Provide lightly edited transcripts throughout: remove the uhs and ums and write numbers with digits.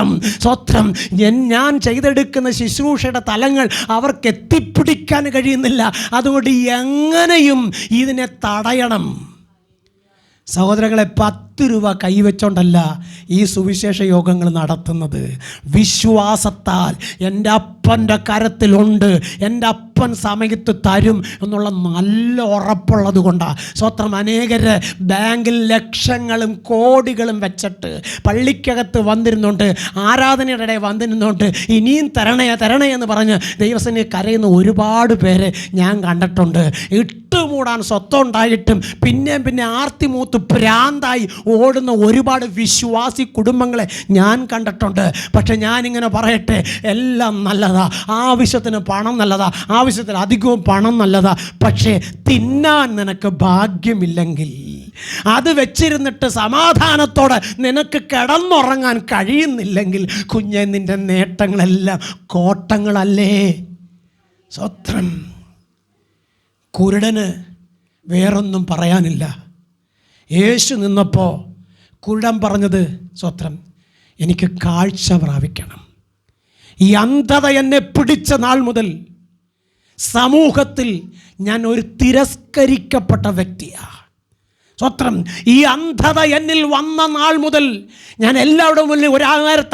സ്വത്രം സ്വത്രം. ഞാൻ ചെയ്തെടുക്കുന്ന ശുശ്രൂഷയുടെ തലങ്ങൾ അവർക്ക് എത്തിപ്പിടിക്കാൻ കഴിയുന്നില്ല. അതുകൊണ്ട് എങ്ങനെയും ഇതിനെ തടയണം. സഹോദരങ്ങളെ, 10 രൂപ കൈവച്ചോണ്ടല്ല ഈ സുവിശേഷ യോഗങ്ങൾ നടത്തുന്നത്. വിശ്വാസത്താൽ എൻ്റെ അപ്പൻ്റെ കരത്തിലുണ്ട്, എൻ്റെ അപ്പൻ സമയത്ത് തരും എന്നുള്ള നല്ല ഉറപ്പുള്ളത് കൊണ്ടാണ്. സ്വത്രം. അനേകര് ബാങ്കിൽ ലക്ഷങ്ങളും കോടികളും വെച്ചിട്ട് പള്ളിക്കകത്ത് വന്നിരുന്നുണ്ട്, ആരാധനയുടെ ഇടയിൽ വന്നിരുന്നുണ്ട്, ഇനിയും തരണേ എന്ന് പറഞ്ഞ് ദൈവസേനയെ കരയുന്ന ഒരുപാട് പേരെ ഞാൻ കണ്ടിട്ടുണ്ട്. ഇട്ടുമൂടാൻ സ്വത്തുണ്ടായിട്ടും പിന്നെ ആർത്തിമൂത്ത് ഭ്രാന്തായി ഓടുന്ന ഒരുപാട് വിശ്വാസി കുടുംബങ്ങളെ ഞാൻ കണ്ടിട്ടുണ്ട്. പക്ഷെ ഞാനിങ്ങനെ പറയട്ടെ, എല്ലാം നല്ലതാ, ആവശ്യത്തിന് പണം നല്ലതാ, ആവശ്യത്തിന് അധികവും പണം നല്ലതാ. പക്ഷേ തിന്നാൻ നിനക്ക് ഭാഗ്യമില്ലെങ്കിൽ, അത് വെച്ചിരുന്നിട്ട് സമാധാനത്തോടെ നിനക്ക് കിടന്നുറങ്ങാൻ കഴിയുന്നില്ലെങ്കിൽ, കുഞ്ഞെ, നിൻ്റെ നേട്ടങ്ങളെല്ലാം കോട്ടങ്ങളല്ലേ. സ്വത്രം. കുരുടന് വേറൊന്നും പറയാനില്ല. യേശു നിന്നപ്പോൾ കുരുടൻ പറഞ്ഞത്, സ്വത്രം, എനിക്ക് കാഴ്ച പ്രാപിക്കണം. ഈ അന്ധത എന്നെ പിടിച്ച നാൾ മുതൽ സമൂഹത്തിൽ ഞാൻ ഒരു തിരസ്കരിക്കപ്പെട്ട വ്യക്തിയാണ്. സ്വത്രം. ഈ അന്ധത എന്നിൽ വന്ന നാൾ മുതൽ ഞാൻ എല്ലാവരുടെ മുന്നിൽ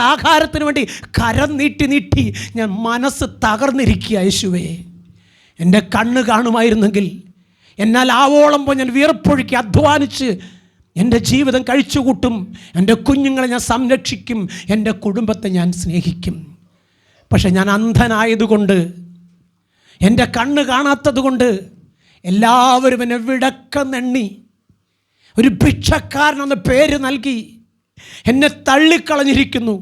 ആഹാരത്തിന് വേണ്ടി കരം നീട്ടി ഞാൻ മനസ്സ് തകർന്നിരിക്കുക. യേശുവേ, എൻ്റെ കണ്ണ് കാണുമായിരുന്നെങ്കിൽ എന്നാൽ ആവോളം ഞാൻ വിയർപ്പൊഴുക്കി അധ്വാനിച്ച് എൻ്റെ ജീവിതം കഴിച്ചുകൂട്ടും. എൻ്റെ കുഞ്ഞുങ്ങളെ ഞാൻ സംരക്ഷിക്കും, എൻ്റെ കുടുംബത്തെ ഞാൻ സ്നേഹിക്കും. പക്ഷെ ഞാൻ അന്ധനായതുകൊണ്ട്, എൻ്റെ കണ്ണ് കാണാത്തത് കൊണ്ട് എല്ലാവരും എന്നെ വിടക്കെന്നെണ്ണി ഒരു ഭിക്ഷക്കാരനെന്ന പേര് നൽകി എന്നെ തള്ളിക്കളഞ്ഞിരിക്കുന്നു.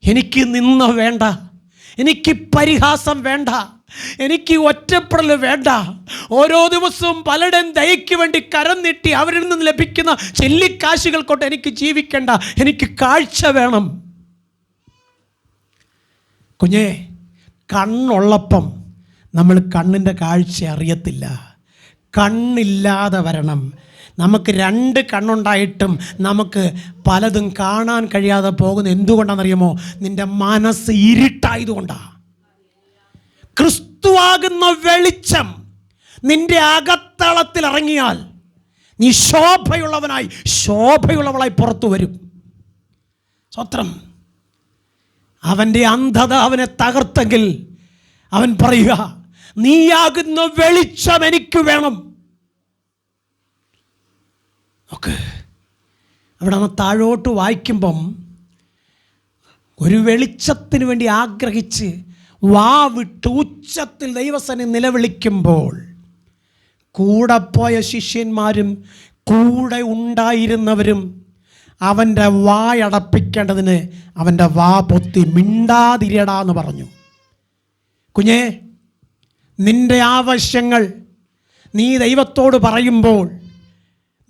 എനിക്ക് നിന്ന വേണ്ട, എനിക്ക് പരിഹാസം വേണ്ട, എനിക്ക് ഒറ്റപ്പെടൽ വേണ്ട. ഓരോ ദിവസവും പലരുടെയും ദയയ്ക്ക് വേണ്ടി കരം നീട്ടി അവരിൽ നിന്ന് ലഭിക്കുന്ന ചെല്ലിക്കാശുകൾ കൊണ്ട് എനിക്ക് ജീവിക്കേണ്ട. എനിക്ക് കാഴ്ച വേണം. കുഞ്ഞേ, കണ്ണുള്ളപ്പം നമ്മൾ കണ്ണിൻ്റെ കാഴ്ച അറിയത്തില്ല. കണ്ണില്ലാതെ വരണം. നമുക്ക് 2 കണ്ണുണ്ടായിട്ടും നമുക്ക് പലതും കാണാൻ കഴിയാതെ പോകുന്നത് എന്തുകൊണ്ടാണെന്നറിയുമോ? നിൻ്റെ മനസ്സ് ഇരുട്ടായതുകൊണ്ടാണ്. ക്രിസ്തുവാകുന്ന വെളിച്ചം നിന്റെ അകത്തളത്തിൽ ഇറങ്ങിയാൽ നീ ശോഭയുള്ളവളായി പുറത്തു വരും. സ്വത്രം. അവൻ്റെ അന്ധത അവനെ തകർത്തെങ്കിൽ അവൻ പറയുക, നീയാകുന്ന വെളിച്ചം എനിക്ക് വേണം. നോക്ക്, അവിടെ നമ്മൾ താഴോട്ട് വായിക്കുമ്പം ഒരു വെളിച്ചത്തിന് വേണ്ടി ആഗ്രഹിച്ച് വാവിട്ട് ഉച്ചത്തിൽ ദൈവസന്നിധിയിൽ നിലവിളിക്കുമ്പോൾ കൂടെ പോയ ശിഷ്യന്മാരും കൂടെ ഉണ്ടായിരുന്നവരും അവൻ്റെ വായടപ്പിക്കേണ്ടതിന് അവൻ്റെ വാ പൊത്തി മിണ്ടാതിരിയടാന്ന് പറഞ്ഞു. കുഞ്ഞേ, നിൻ്റെ ആവശ്യങ്ങൾ നീ ദൈവത്തോട് പറയുമ്പോൾ,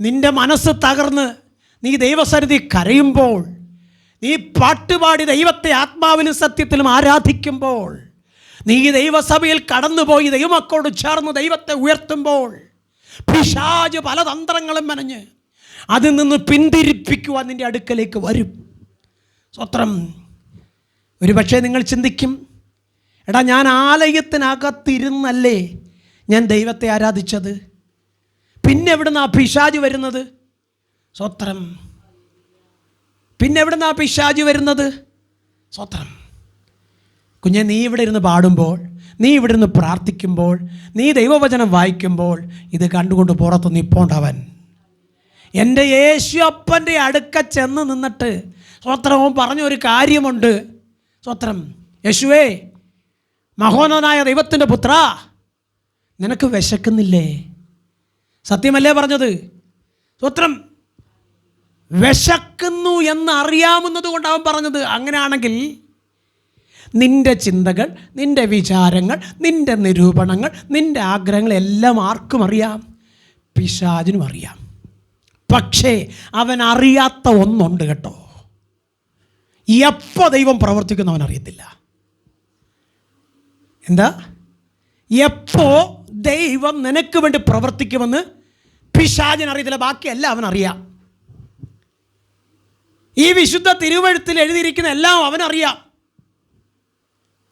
നിൻ്റെ മനസ്സ് തകർന്ന് നീ ദൈവസന്നിധി കരയുമ്പോൾ, നീ പാട്ടുപാടി ദൈവത്തെ ആത്മാവിലും സത്യത്തിലും ആരാധിക്കുമ്പോൾ, നീ ദൈവസഭയിൽ കടന്നുപോയി ദൈവമക്കളോട് ചേർന്ന് ദൈവത്തെ ഉയർത്തുമ്പോൾ, പിശാച് പല തന്ത്രങ്ങളും മെനഞ്ഞ് അതിൽ നിന്ന് പിന്തിരിപ്പിക്കുവാൻ നിൻ്റെ അടുക്കലേക്ക് വരും. സ്വത്രം. ഒരു പക്ഷേ നിങ്ങൾ ചിന്തിക്കും, എടാ, ഞാൻ ആലയത്തിനകത്തിരുന്നല്ലേ ഞാൻ ദൈവത്തെ ആരാധിച്ചത്, പിന്നെ എവിടുന്നാ പിശാച് വരുന്നത്? സ്വത്രം. പിന്നെ എവിടുന്നാ പിശാച് വരുന്നത്? സ്വത്രം. കുഞ്ഞെ, നീ ഇവിടെ ഇരുന്ന് പാടുമ്പോൾ, നീ ഇവിടെ ഇരുന്ന് പ്രാർത്ഥിക്കുമ്പോൾ, നീ ദൈവവചനം വായിക്കുമ്പോൾ ഇത് കണ്ടുകൊണ്ട് പുറത്ത് നിപ്പോണ്ടവൻ എൻ്റെ യേശു അപ്പൻ്റെ അടുക്ക ചെന്ന് നിന്നിട്ട് സ്വത്രവും പറഞ്ഞൊരു കാര്യമുണ്ട്. സ്വത്രം. യേശുവേ, മഹോന്നതനായ ദൈവത്തിൻ്റെ പുത്ര, നിനക്ക് വിശക്കുന്നില്ലേ? സത്യമല്ലേ പറഞ്ഞത്? സ്വത്രം. വിശക്കുന്നു എന്ന് അറിയാവുന്നത് കൊണ്ട് അവൻ പറഞ്ഞത്. അങ്ങനെയാണെങ്കിൽ നിൻ്റെ ചിന്തകൾ, നിൻ്റെ വിചാരങ്ങൾ, നിൻ്റെ നിരൂപണങ്ങൾ, നിൻ്റെ ആഗ്രഹങ്ങൾ എല്ലാം ആർക്കും അറിയാം, പിശാചിനും അറിയാം. പക്ഷേ അവൻ അറിയാത്ത ഒന്നുണ്ട് കേട്ടോ. എപ്പോൾ ദൈവം പ്രവർത്തിക്കുന്ന അവൻ അറിയത്തില്ല. എന്താ? എപ്പോ ദൈവം നിനക്ക് വേണ്ടി പ്രവർത്തിക്കുമെന്ന് പിശാചിന് അറിയത്തില്ല. ബാക്കിയെല്ലാം അവൻ അറിയാം. ഈ വിശുദ്ധ തിരുവെഴുത്തിൽ എഴുതിയിരിക്കുന്ന എല്ലാം അവനറിയാം.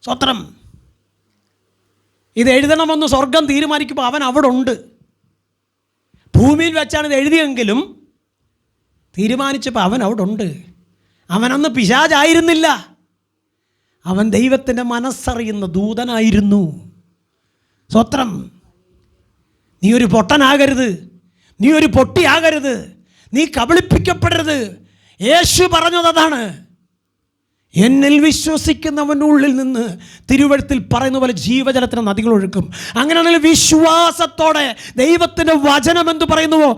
സ്വത്രം. ഇത് എഴുതണമെന്ന് സ്വർഗം തീരുമാനിക്കുമ്പോൾ അവൻ അവിടെ ഉണ്ട്. ഭൂമിയിൽ വെച്ചാണ് ഇത് എഴുതിയെങ്കിലും തീരുമാനിച്ചപ്പോൾ അവൻ അവിടെ ഉണ്ട്. അവനൊന്ന് പിശാചായിരുന്നില്ല, അവൻ ദൈവത്തിൻ്റെ മനസ്സറിയുന്ന ദൂതനായിരുന്നു. സ്വത്രം. നീ ഒരു പൊട്ടനാകരുത്, നീ ഒരു പൊട്ടിയാകരുത്, നീ കബളിപ്പിക്കപ്പെടരുത്. യേശു പറഞ്ഞത് അതാണ്. എന്നിൽ വിശ്വസിക്കുന്നവൻ്റെ ഉള്ളിൽ നിന്ന് തിരുവെഴുത്തിൽ പറയുന്ന പോലെ ജീവജലത്തിന് നദികൾ ഒഴുക്കും. അങ്ങനെയാണെങ്കിൽ വിശ്വാസത്തോടെ ദൈവത്തിൻ്റെ വചനം എന്ത് പറയുന്നുവോ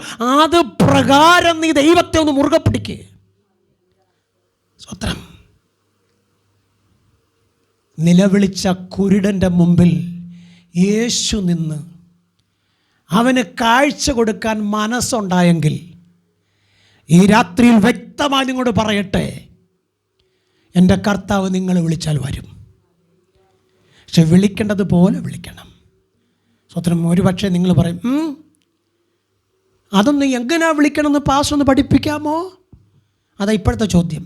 അത് പ്രകാരം നീ ദൈവത്തെ ഒന്ന് മുറുകെ പിടിക്കുക. സ്വത്രം. നിലവിളിച്ച കുരുടൻ്റെ മുമ്പിൽ യേശു നിന്ന് അവന് കാഴ്ച കൊടുക്കാൻ മനസ്സുണ്ടായെങ്കിൽ ഈ രാത്രിയിൽ വ്യക്തമായി നിങ്ങളോട് പറയട്ടെ, എൻ്റെ കർത്താവ് നിങ്ങളെ വിളിച്ചാൽ വരും. പക്ഷെ വിളിക്കേണ്ടത് പോലെ വിളിക്കണം. സ്വത്രം. ഒരു പക്ഷേ നിങ്ങൾ പറയും, അതൊന്ന് എങ്ങനെയാണ് വിളിക്കണമെന്ന് പാസ് ഒന്ന് പഠിപ്പിക്കാമോ? അതാ ഇപ്പോഴത്തെ ചോദ്യം.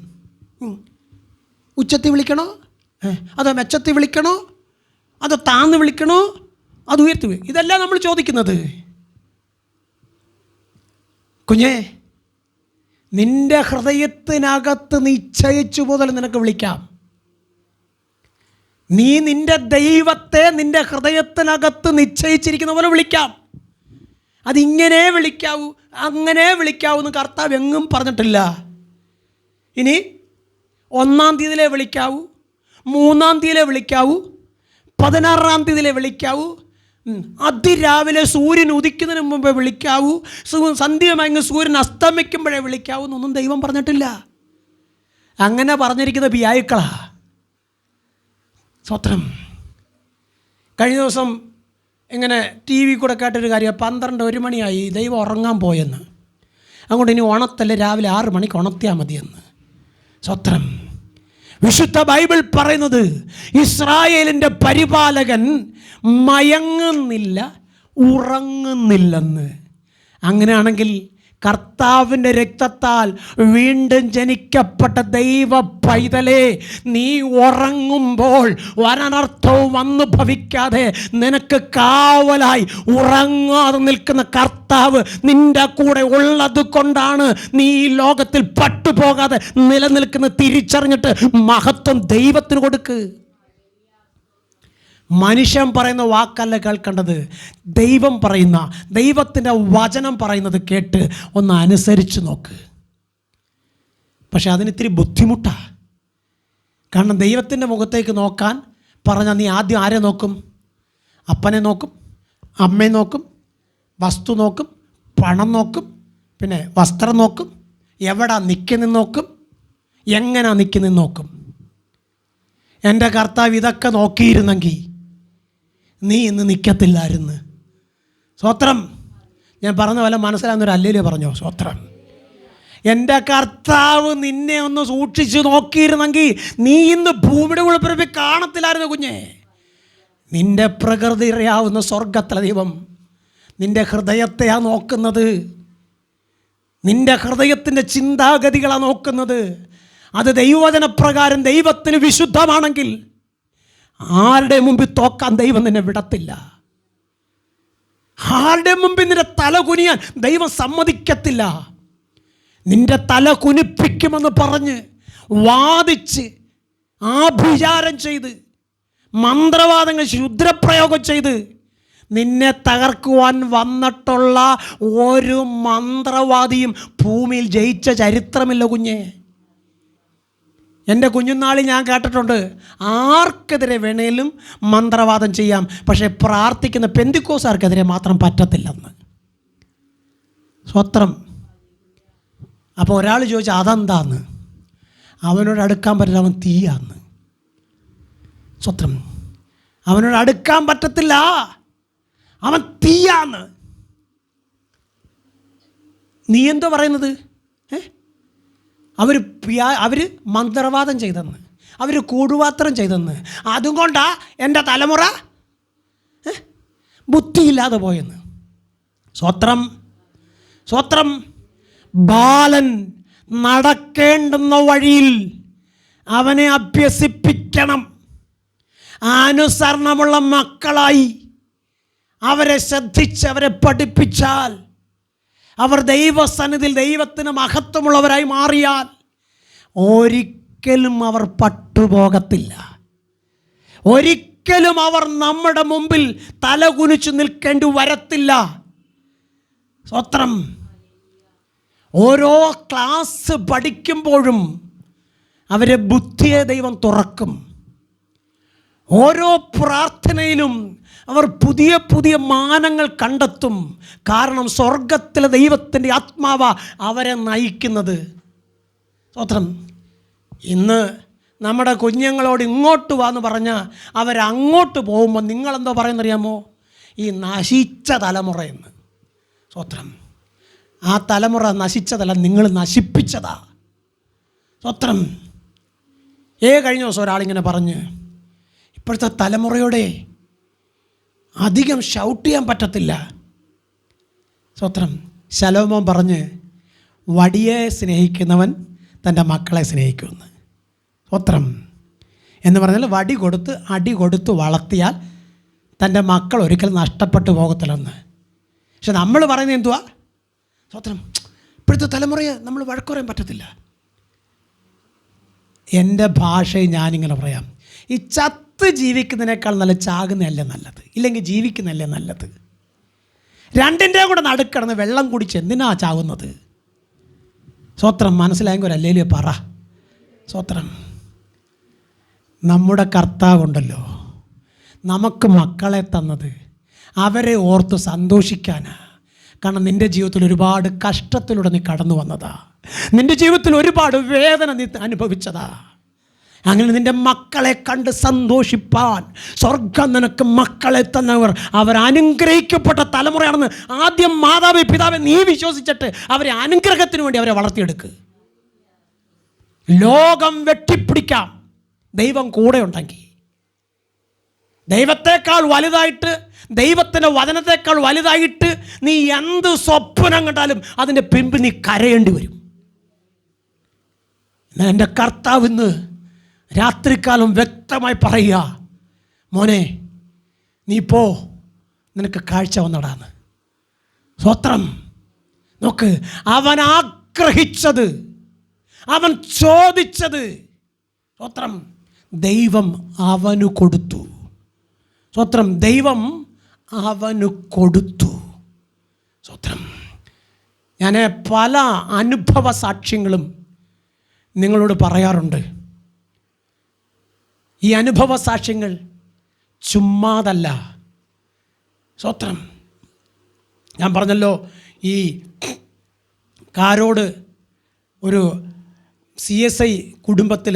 ഉച്ചത്തിൽ വിളിക്കണോ, അതോ മെച്ചത്തിൽ വിളിക്കണോ, അതോ താന്ന് വിളിക്കണോ, അത് ഉയർത്തി? ഇതെല്ലാം നമ്മൾ ചോദിക്കുന്നത്. കുഞ്ഞേ, നിന്റെ ഹൃദയത്തിനകത്ത് നിശ്ചയിച്ചു മുതൽ നിനക്ക് വിളിക്കാം. നീ നിന്റെ ദൈവത്തെ നിന്റെ ഹൃദയത്തിനകത്ത് നിശ്ചയിച്ചിരിക്കുന്ന പോലെ വിളിക്കാം. അതിങ്ങനെ വിളിക്കാവൂ, അങ്ങനെ വിളിക്കാവൂ എന്ന് കർത്താവ് എങ്ങും പറഞ്ഞിട്ടില്ല. ഇനി 1-ാം തീയതിയിലെ വിളിക്കാവൂ, 3-ാം തീയതിയിലെ വിളിക്കാവൂ, 16-ാം തീയതിയിലെ വിളിക്കാവൂ, അതിരാവിലെ സൂര്യൻ ഉദിക്കുന്നതിന് മുമ്പേ വിളിക്കാവൂ, സന്ധ്യമയങ്ങ് സൂര്യൻ അസ്തമിക്കുമ്പോഴേ വിളിക്കാവൂ എന്നൊന്നും ദൈവം പറഞ്ഞിട്ടില്ല. അങ്ങനെ പറഞ്ഞിരിക്കുന്ന പിയായിക്കളാ. സ്വത്രം. കഴിഞ്ഞ ദിവസം ഇങ്ങനെ TV കൂടെ കേട്ടൊരു കാര്യം, 12-1 മണിയായി, ദൈവം ഉറങ്ങാൻ പോയെന്ന്. അതുകൊണ്ട് ഇനി ഉണത്തല്ലേ, രാവിലെ 6 മണിക്ക് ഉണർത്തിയാൽ മതിയെന്ന്. സ്വത്രം. വിശുദ്ധ ബൈബിൾ പറയുന്നത് ഇസ്രായേലിൻ്റെ പരിപാലകൻ മയങ്ങുന്നില്ല, ഉറങ്ങുന്നില്ലെന്ന്. അങ്ങനെയാണെങ്കിൽ കർത്താവിൻ്റെ രക്തത്താൽ വീണ്ടും ജനിക്കപ്പെട്ട ദൈവ പൈതലേ, നീ ഉറങ്ങുമ്പോൾ ഒരനർത്ഥവും വന്നു ഭവിക്കാതെ നിനക്ക് കാവലായി ഉറങ്ങാതെ നിൽക്കുന്ന കർത്താവ് നിൻ്റെ കൂടെ ഉള്ളത് കൊണ്ടാണ് നീ ഈ ലോകത്തിൽ പട്ടുപോകാതെ നിലനിൽക്കുന്ന. തിരിച്ചറിഞ്ഞിട്ട് മഹത്വം ദൈവത്തിന് കൊടുക്ക്. മനുഷ്യൻ പറയുന്ന വാക്കല്ല കേൾക്കേണ്ടത്, ദൈവം പറയുന്ന, ദൈവത്തിൻ്റെ വചനം പറയുന്നത് കേട്ട് ഒന്ന് അനുസരിച്ച് നോക്ക്. പക്ഷെ അതിനിത്തിരി ബുദ്ധിമുട്ടാണ്. കാരണം ദൈവത്തിൻ്റെ മുഖത്തേക്ക് നോക്കാൻ പറഞ്ഞാൽ നീ ആദ്യം ആരെ നോക്കും? അപ്പനെ നോക്കും, അമ്മയെ നോക്കും, വസ്തു നോക്കും, പണം നോക്കും, പിന്നെ വസ്ത്രം നോക്കും, എവിടാ നിൽക്കുന്നെന്ന് നോക്കും, എങ്ങനെയാ നിൽക്കുന്നെന്ന് നോക്കും. എൻ്റെ കർത്താവ് ഇതൊക്കെ നോക്കിയിരുന്നെങ്കിൽ നീ ഇന്ന് നിൽക്കത്തില്ലായിരുന്നു. സ്വത്രം. ഞാൻ പറഞ്ഞ പോലെ മനസ്സിലാകുന്നൊരു അല്ലേലേ പറഞ്ഞോ? സ്വത്രം. എൻ്റെ കർത്താവ് നിന്നെ ഒന്ന് സൂക്ഷിച്ച് നോക്കിയിരുന്നെങ്കിൽ നീ ഇന്ന് ഭൂമിയുടെ ഉൾപ്പിറപ്പി കാണത്തില്ലായിരുന്നു കുഞ്ഞേ. നിൻ്റെ പ്രകൃതി അറിയാവുന്ന സ്വർഗത്തിലെ ദൈവം നിൻ്റെ ഹൃദയത്തെയാണ് നോക്കുന്നത്. നിൻ്റെ ഹൃദയത്തിൻ്റെ ചിന്താഗതികളാണ് നോക്കുന്നത്. അത് ദൈവവചനപ്രകാരം ദൈവത്തിന് വിശുദ്ധമാണെങ്കിൽ ആരുടെ മുമ്പിൽ തോക്കാൻ ദൈവം നിന്നെ വിടത്തില്ല. ആരുടെ മുമ്പിൽ നിന്റെ തല കുനിയാൻ ദൈവം സമ്മതിക്കത്തില്ല. നിന്റെ തല കുനിപ്പിക്കുമെന്ന് പറഞ്ഞ് വാദിച്ച് ആഭിചാരം ചെയ്ത് മന്ത്രവാദങ്ങൾ ക്ഷുദ്രപ്രയോഗം ചെയ്ത് നിന്നെ തകർക്കുവാൻ വന്നിട്ടുള്ള ഒരു മന്ത്രവാദിയും ഭൂമിയിൽ ജയിച്ച ചരിത്രമില്ല കുഞ്ഞേ. എൻ്റെ കുഞ്ഞുനാളിൽ ഞാൻ കേട്ടിട്ടുണ്ട്, ആർക്കെതിരെ വേണേലും മന്ത്രവാദം ചെയ്യാം, പക്ഷേ പ്രാർത്ഥിക്കുന്ന പെന്തിക്കോസാർക്കെതിരെ മാത്രം പറ്റത്തില്ലെന്ന്. സ്വത്രം. അപ്പോൾ ഒരാൾ ചോദിച്ചാൽ അതെന്താന്ന്? അവനോട് അടുക്കാൻ പറ്റില്ല, അവൻ തീയാന്ന്. സ്വത്രം. അവനോട് അടുക്കാൻ പറ്റത്തില്ല, അവൻ തീയാന്ന്. നീ എന്തോ പറയുന്നത്? അവർ മന്ത്രവാദം ചെയ്തെന്ന്, അവർ കൂടുപാത്രം ചെയ്തെന്ന്, അതുകൊണ്ടാ എൻ്റെ തലമുറ ബുദ്ധിയില്ലാതെ പോയെന്ന്. സ്വത്രം. സ്വത്രം. ബാലൻ നടക്കേണ്ടുന്ന വഴിയിൽ അവനെ അഭ്യസിപ്പിക്കണം. അനുസരണമുള്ള മക്കളായി അവരെ ശ്രദ്ധിച്ച് അവരെ പഠിപ്പിച്ചാൽ, അവർ ദൈവസന്നിധിയിൽ ദൈവത്തിന് മഹത്വമുള്ളവരായി മാറിയാൽ ഒരിക്കലും അവർ പട്ടുപോകത്തില്ല. ഒരിക്കലും അവർ നമ്മുടെ മുമ്പിൽ തലകുനിച്ച് നിൽക്കേണ്ടി വരത്തില്ല. സ്തോത്രം. ഓരോ ക്ലാസ് പഠിക്കുമ്പോഴും അവരെ ബുദ്ധിയെ ദൈവം തുറക്കും. ഓരോ പ്രാർത്ഥനയിലും അവർ പുതിയ പുതിയ മാനങ്ങൾ കണ്ടെത്തും. കാരണം സ്വർഗത്തിലെ ദൈവത്തിൻ്റെ ആത്മാവ അവരെ നയിക്കുന്നത്. സ്തോത്രം. ഇന്ന് നമ്മുടെ കുഞ്ഞുങ്ങളോട് ഇങ്ങോട്ട് വാന്ന് പറഞ്ഞാൽ അവരങ്ങോട്ട് പോകുമ്പോൾ നിങ്ങളെന്തോ പറയുന്നറിയാമോ? ഈ നശിച്ച തലമുറയെന്ന്. സ്തോത്രം. ആ തലമുറ നശിച്ചതല്ല, നിങ്ങൾ നശിപ്പിച്ചതാ. സ്തോത്രം. കഴിഞ്ഞ ദിവസം ഒരാളിങ്ങനെ പറഞ്ഞ്, ഇപ്പോഴത്തെ തലമുറയോടെ അധികം ഷൗട്ട് ചെയ്യാൻ പറ്റത്തില്ല. സ്തോത്രം. ശലോമോൻ പറഞ്ഞ്, വടിയെ സ്നേഹിക്കുന്നവൻ തൻ്റെ മക്കളെ സ്നേഹിക്കുമെന്ന്. സ്തോത്രം. എന്ന് പറഞ്ഞാൽ വടി കൊടുത്ത് അടി കൊടുത്ത് വളർത്തിയാൽ തൻ്റെ മക്കൾ ഒരിക്കലും നഷ്ടപ്പെട്ടു പോകത്തില്ലെന്ന്. പക്ഷെ നമ്മൾ പറയുന്നത് എന്തുവാ? സ്തോത്രം. ഇപ്പോഴത്തെ തലമുറയെ നമ്മൾ വഴക്ക് പറയാൻ പറ്റത്തില്ല. എൻ്റെ ഭാഷയിൽ ഞാനിങ്ങനെ പറയാം, ഈ ചത്ത് ജീവിക്കുന്നതിനേക്കാൾ നല്ല ചാകുന്നതല്ലേ നല്ലത്, ഇല്ലെങ്കിൽ ജീവിക്കുന്നതല്ലേ നല്ലത്. രണ്ടിൻ്റെ കൂടെ നടുക്കിടന്ന് വെള്ളം കുടിച്ച് എന്തിനാ ചാകുന്നത്? സ്തോത്രം. മനസ്സിലായെങ്കിൽ ഒരല്ലേലും പറ. സ്തോത്രം. നമ്മുടെ കർത്താവുണ്ടല്ലോ, നമുക്ക് മക്കളെ തന്നത് അവരെ ഓർത്ത് സന്തോഷിക്കാനാ. കാരണം നിൻ്റെ ജീവിതത്തിൽ ഒരുപാട് കഷ്ടത്തിലൂടെ നീ കടന്നു വന്നതാ. നിൻ്റെ ജീവിതത്തിൽ ഒരുപാട് വേദന നീ അനുഭവിച്ചതാ. അങ്ങനെ നിൻ്റെ മക്കളെ കണ്ട് സന്തോഷിപ്പാൻ സ്വർഗം നിനക്ക് മക്കളെ തന്നവർ അവർ അനുഗ്രഹിക്കപ്പെട്ട തലമുറയാണെന്ന് ആദ്യം മാതാവേ പിതാവെ നീ വിശ്വസിച്ചിട്ട് അവരെ അനുഗ്രഹത്തിന് വേണ്ടി അവരെ വളർത്തിയെടുക്കുക. ലോകം വെട്ടിപ്പിടിക്കാം, ദൈവം കൂടെ ഉണ്ടെങ്കിൽ. ദൈവത്തെക്കാൾ വലുതായിട്ട്, ദൈവത്തിൻ്റെ വചനത്തെക്കാൾ വലുതായിട്ട് നീ എന്ത് സ്വപ്നം കണ്ടാലും അതിൻ്റെ പിൻപിൽ നീ കരയേണ്ടി വരും. എന്നാൽ എൻ്റെ കർത്താവ് ഇന്ന് രാത്രികാലം വ്യക്തമായി പറയുക, മോനെ നീ പോ, നിനക്ക് കാഴ്ച വന്നടാന്ന്. സ്തോത്രം. നോക്ക്, അവൻ ആഗ്രഹിച്ചത്, അവൻ ചോദിച്ചത്, സ്തോത്രം, ദൈവം അവനു കൊടുത്തു. സ്തോത്രം. ദൈവം അവനു കൊടുത്തു. സ്തോത്രം. ഞാൻ പല അനുഭവ സാക്ഷ്യങ്ങളും നിങ്ങളോട് പറയാറുണ്ട്. ഈ അനുഭവ സാക്ഷ്യങ്ങൾ ചുമ്മാതല്ല. സ്തോത്രം. ഞാൻ പറഞ്ഞല്ലോ, ഈ കാരോട് ഒരു CSI കുടുംബത്തിൽ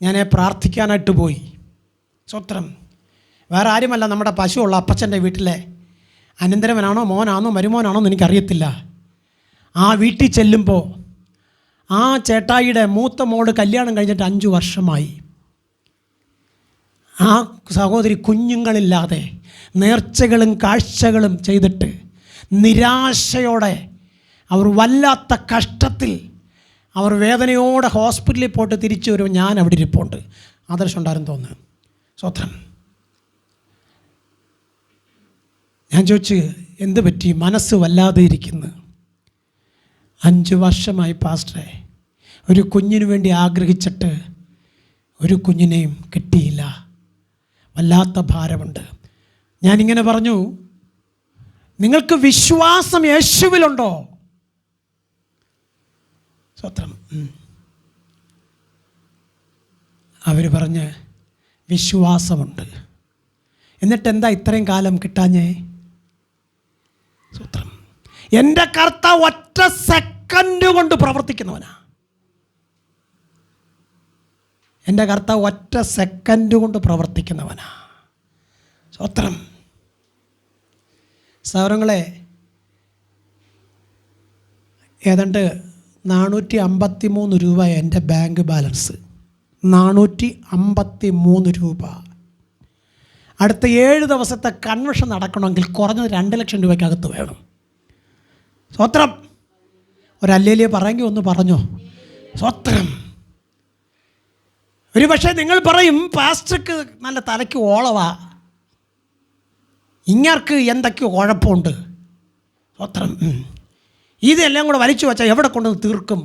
ഞാൻ പ്രാർത്ഥിക്കാനായിട്ട് പോയി. സ്തോത്രം. വേറെ ആരുമല്ല, നമ്മുടെ പശുവുള്ള അപ്പച്ചൻ്റെ വീട്ടിലെ അനന്തരവനാണോ മോനാണോ മരുമോനാണോ എന്ന് എനിക്കറിയത്തില്ല. ആ വീട്ടിൽ ചെല്ലുമ്പോൾ ആ ചേട്ടായിയുടെ മൂത്ത മോള് കല്യാണം കഴിഞ്ഞിട്ട് 5 വർഷമായി. ആ സഹോദരി കുഞ്ഞുങ്ങളില്ലാതെ നേർച്ചകളും കാഴ്ചകളും ചെയ്തിട്ട് നിരാശയോടെ അവർ വല്ലാത്ത കഷ്ടത്തിൽ അവർ വേദനയോടെ ഹോസ്പിറ്റലിൽ പോയിട്ട് തിരിച്ചു വരും. ഞാൻ അവിടെ ഇരിപ്പുണ്ട്. ആദർശം ഉണ്ടായിരുന്നു തോന്നുന്നു. സ്തോത്രം. ഞാൻ ചോദിച്ചു, എന്ത് പറ്റി? മനസ്സ് വല്ലാതെ ഇരിക്കുന്നു. 5 വർഷമായി പാസ്റ്ററെ, ഒരു കുഞ്ഞിനു വേണ്ടി ആഗ്രഹിച്ചിട്ട് ഒരു കുഞ്ഞിനെയും കിട്ടിയില്ല. വല്ലാത്ത ഭാരമുണ്ട്. ഞാനിങ്ങനെ പറഞ്ഞു, നിങ്ങൾക്ക് വിശ്വാസം യേശുവിലുണ്ടോ? സ്തോത്രം. അവർ പറഞ്ഞ് വിശ്വാസമുണ്ട്. എന്നിട്ട് എന്താ ഇത്രയും കാലം കിട്ടാഞ്ഞേ? സ്തോത്രം. എൻ്റെ കർത്താവ് ഒറ്റ സെക്കൻഡ് കൊണ്ട് പ്രവർത്തിക്കുന്നവനാ. എൻ്റെ കർത്താവ് ഒറ്റ സെക്കൻഡ് കൊണ്ട് പ്രവർത്തിക്കുന്നവനാ. സ്തോത്രം. സഹോദരങ്ങളെ, ഏതാണ്ട് 453 രൂപ എൻ്റെ ബാങ്ക് ബാലൻസ്. 453 രൂപ. അടുത്ത 7 ദിവസത്തെ കൺവെൻഷൻ നടക്കണമെങ്കിൽ കുറഞ്ഞത് 2 ലക്ഷം രൂപയ്ക്കകത്ത് വേണം. സ്തോത്രം. ഒരല്ലേലിയെ പറയാമെങ്കിൽ ഒന്ന് പറഞ്ഞോ. സ്വത്രം. ഒരു പക്ഷേ നിങ്ങൾ പറയും, പാസ്റ്റർക്ക് നല്ല തലയ്ക്ക് ഓളവാ, ഇങ്ങർക്ക് എന്തൊക്കെയോ കുഴപ്പമുണ്ട്. സ്വത്രം. ഇതെല്ലാം കൂടെ വലിച്ചു വച്ചാൽ എവിടെ കൊണ്ടുവന്ന് തീർക്കും?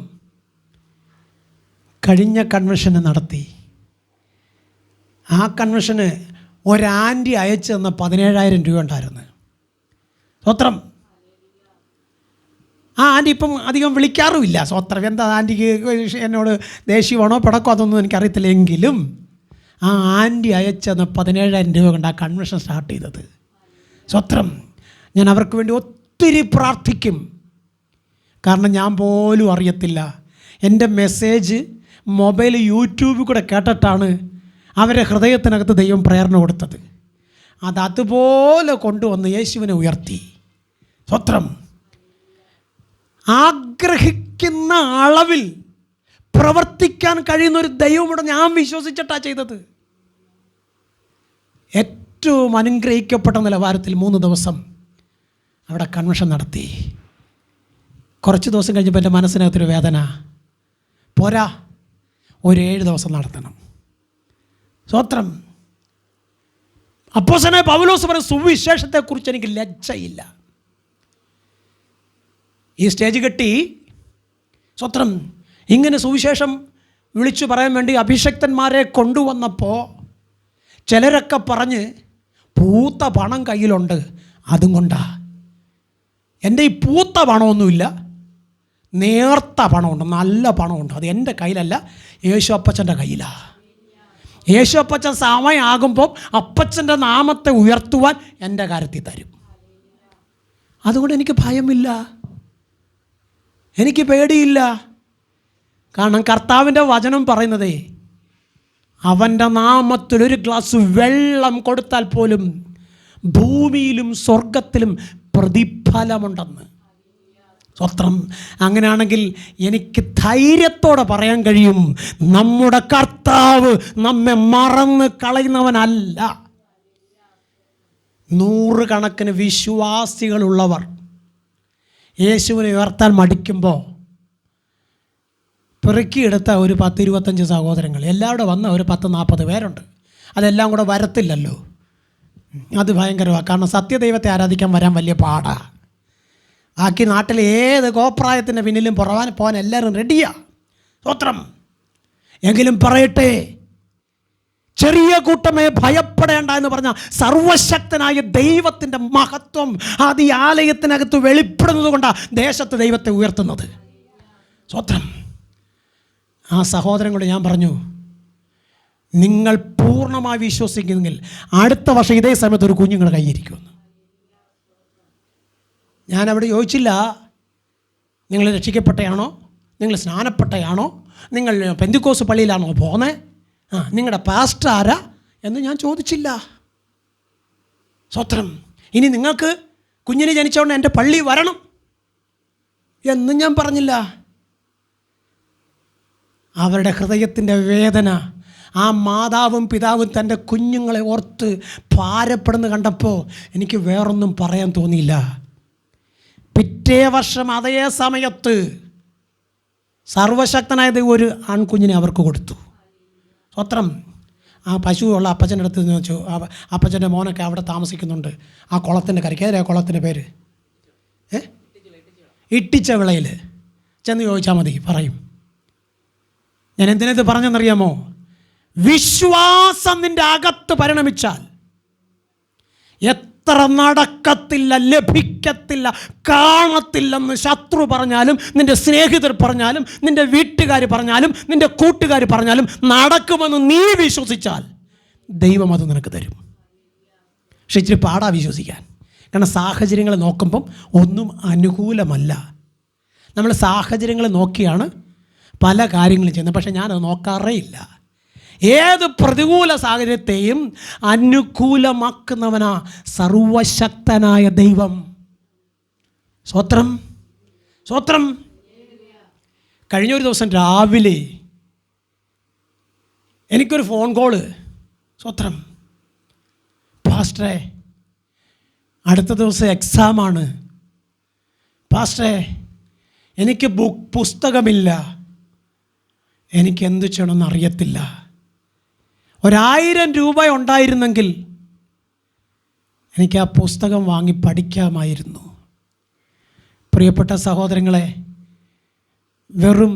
കഴിഞ്ഞ കൺവെൻഷന് നടത്തി. ആ കൺവെൻഷന് ഒരാൻറ്റി അയച്ചു തന്ന 17,000 രൂപ ഉണ്ടായിരുന്നു. സ്വത്രം. ആ ആൻറ്റി ഇപ്പം അധികം വിളിക്കാറുമില്ല. സ്വത്രം. എന്താ ആൻറ്റിക്ക് എന്നോട് ദേഷ്യമാണോ പിടക്കോ അതൊന്നും എനിക്കറിയത്തില്ലെങ്കിലും ആ ആൻറ്റി അയച്ചു തന്ന 17,000 രൂപ കൊണ്ട് ആ കൺവെൻഷൻ സ്റ്റാർട്ട് ചെയ്തത്. സ്വത്രം. ഞാൻ അവർക്ക് വേണ്ടി ഒത്തിരി പ്രാർത്ഥിക്കും. കാരണം ഞാൻ പോലും അറിയത്തില്ല. എൻ്റെ മെസ്സേജ് മൊബൈൽ യൂട്യൂബിൽ കൂടെ കേട്ടിട്ടാണ് അവരെ ഹൃദയത്തിനകത്ത് ദൈവം പ്രേരണ കൊടുത്തത്. അതുപോലെ കൊണ്ടുവന്ന് യേശുവിനെ ഉയർത്തി. സ്വത്രം. ആഗ്രഹിക്കുന്ന അളവിൽ പ്രവർത്തിക്കാൻ കഴിയുന്ന ഒരു ദൈവമുടെ ഞാൻ വിശ്വസിച്ചിട്ടാണ് ചെയ്തത്. ഏറ്റവും അനുഗ്രഹിക്കപ്പെട്ട നിലവാരത്തിൽ 3 ദിവസം അവിടെ കൺവെൻഷൻ നടത്തി. കുറച്ച് ദിവസം കഴിഞ്ഞപ്പോൾ എൻ്റെ മനസ്സിനകത്തൊരു വേദന, പോരാ, ഒരു 7 ദിവസം നടത്തണം. സ്വത്രം. അപ്പോസ്തലനായ പൗലോസ് പറഞ്ഞ സുവിശേഷത്തെക്കുറിച്ച് എനിക്ക് ലജ്ജയില്ല. ഈ സ്റ്റേജ് കെട്ടി സ്വത്രം ഇങ്ങനെ സുവിശേഷം വിളിച്ചു പറയാൻ വേണ്ടി അഭിഷക്തന്മാരെ കൊണ്ടുവന്നപ്പോൾ ചിലരൊക്കെ പറഞ്ഞ് പൂത്ത പണം കയ്യിലുണ്ട്, അതും കൊണ്ടാ. എൻ്റെ ഈ പൂത്ത പണമൊന്നുമില്ല, നേർത്ത പണമുണ്ട്, നല്ല പണമുണ്ട്. അത് എൻ്റെ കയ്യിലല്ല, യേശു അപ്പച്ചൻ്റെ കയ്യിലാണ്. യേശു അപ്പച്ചൻ സമയമാകുമ്പോൾ അപ്പച്ചൻ്റെ നാമത്തെ ഉയർത്തുവാൻ എൻ്റെ കാര്യത്തിൽ തരും. അതുകൊണ്ട് എനിക്ക് ഭയമില്ല, എനിക്ക് പേടിയില്ല. കാരണം കർത്താവിൻ്റെ വചനം പറയുന്നതേ, അവൻ്റെ നാമത്തിൽ ഒരു ഗ്ലാസ് വെള്ളം കൊടുത്താൽ പോലും ഭൂമിയിലും സ്വർഗത്തിലും പ്രതിഫലമുണ്ടെന്ന്. സ്വത്രം. അങ്ങനെയാണെങ്കിൽ എനിക്ക് ധൈര്യത്തോടെ പറയാൻ കഴിയും, നമ്മുടെ കർത്താവ് നമ്മെ മറന്ന് കളയുന്നവനല്ല. 100 കണക്കിന് വിശ്വാസികളുള്ളവർ യേശുവിനെ ഉയർത്താൻ മടിക്കുമ്പോൾ പെറുക്കിയെടുത്ത ഒരു 10-25 സഹോദരങ്ങൾ എല്ലാവരുടെ വന്ന ഒരു 10-40 പേരുണ്ട്. അതെല്ലാം കൂടെ വരത്തില്ലല്ലോ. അത് ഭയങ്കരമാണ്. കാരണം സത്യദൈവത്തെ ആരാധിക്കാൻ വരാൻ വലിയ പാടാണ്. ബാക്കി നാട്ടിൽ ഏത് കോപ്രായത്തിൻ്റെ പിന്നിലും പോകാൻ എല്ലാവരും റെഡിയാണ്. സ്വത്രം. എങ്കിലും പറയട്ടെ, ചെറിയ കൂട്ടമേ ഭയപ്പെടേണ്ട എന്ന് പറഞ്ഞ സർവശക്തനായ ദൈവത്തിൻ്റെ മഹത്വം അത് ഈ ആലയത്തിനകത്ത് വെളിപ്പെടുന്നത് കൊണ്ടാണ് ദേശത്ത് ദൈവത്തെ ഉയർത്തുന്നത്. സ്വത്രം. ആ സഹോദരങ്ങളോട് ഞാൻ പറഞ്ഞു, നിങ്ങൾ പൂർണ്ണമായി വിശ്വസിക്കുന്നെങ്കിൽ അടുത്ത വർഷം ഇതേ സമയത്ത് ഒരു കുഞ്ഞുങ്ങളുടെ കയ്യിരിക്കുമെന്ന്. ഞാനവിടെ ചോദിച്ചില്ല, നിങ്ങൾ രക്ഷിക്കപ്പെട്ടയാണോ, നിങ്ങൾ സ്നാനപ്പെട്ടയാണോ, നിങ്ങൾ പെന്തിക്കോസ് പള്ളിയിലാണോ പോകുന്നത്, നിങ്ങളുടെ പാസ്റ്റർ ആരാ എന്ന് ഞാൻ ചോദിച്ചില്ല. സ്വത്രം. ഇനി നിങ്ങൾക്ക് കുഞ്ഞിന് ജനിച്ചോണ്ട് എൻ്റെ പള്ളി വരണം എന്നും ഞാൻ പറഞ്ഞില്ല. അവരുടെ ഹൃദയത്തിൻ്റെ വേദന, ആ മാതാവും പിതാവും തൻ്റെ കുഞ്ഞുങ്ങളെ ഓർത്ത് ഭാരപ്പെടുന്ന കണ്ടപ്പോൾ എനിക്ക് വേറൊന്നും പറയാൻ തോന്നിയില്ല. പിറ്റേ വർഷം അതേ സമയത്ത് സർവശക്തനായത് ഒരു ആൺകുഞ്ഞിനെ അവർക്ക് കൊടുത്തു. സ്വത്രം. ആ പശുവുള്ള അപ്പച്ചൻ്റെ അടുത്ത് ചോദിച്ചു, അപ്പച്ചൻ്റെ മോനൊക്കെ അവിടെ താമസിക്കുന്നുണ്ട് ആ കുളത്തിൻ്റെ കരയ്ക്ക്. ഏതാ കുളത്തിൻ്റെ പേര്? ഇട്ടിച്ച വിളയിൽ ചെന്ന് ചോദിച്ചാൽ മതി, പറയും. ഞാൻ എന്തിനത് പറഞ്ഞെന്നറിയാമോ? വിശ്വാസം നിൻ്റെ അകത്ത് പരിണമിച്ചാൽ എത്ര നടക്കത്തില്ല, ലഭിക്കത്തില്ല, കാണത്തില്ലെന്ന് ശത്രു പറഞ്ഞാലും, നിൻ്റെ സ്നേഹിതർ പറഞ്ഞാലും, നിൻ്റെ വീട്ടുകാർ പറഞ്ഞാലും, നിൻ്റെ കൂട്ടുകാർ പറഞ്ഞാലും നടക്കുമെന്ന് നീ വിശ്വസിച്ചാൽ ദൈവം അത് നിനക്ക് തരും. പക്ഷെ ഇച്ചിരി പാടാ വിശ്വസിക്കാൻ. കാരണം സാഹചര്യങ്ങൾ നോക്കുമ്പം ഒന്നും അനുകൂലമല്ല. നമ്മൾ സാഹചര്യങ്ങൾ നോക്കിയാണ് പല കാര്യങ്ങളും ചെയ്യുന്നത്. പക്ഷേ ഞാനത് നോക്കാറേ ഇല്ല. ഏത് പ്രതികൂല സാഹചര്യത്തെയും അനുകൂലമാക്കുന്നവനാ സർവശക്തനായ ദൈവം. സ്വത്രം. സ്വത്രം. കഴിഞ്ഞൊരു ദിവസം രാവിലെ എനിക്കൊരു ഫോൺ കോള്. സ്വത്രം. പാസ്റ്ററെ, അടുത്ത ദിവസം എക്സാമാണ്. പാസ്റ്ററെ, എനിക്ക് പുസ്തകമില്ല, എനിക്ക് എന്ത് ചെയ്യണമെന്ന് അറിയത്തില്ല. 1000 രൂപ ഉണ്ടായിരുന്നെങ്കിൽ എനിക്ക് ആ പുസ്തകം വാങ്ങി പഠിക്കാമായിരുന്നു. പ്രിയപ്പെട്ട സഹോദരങ്ങളെ, വെറും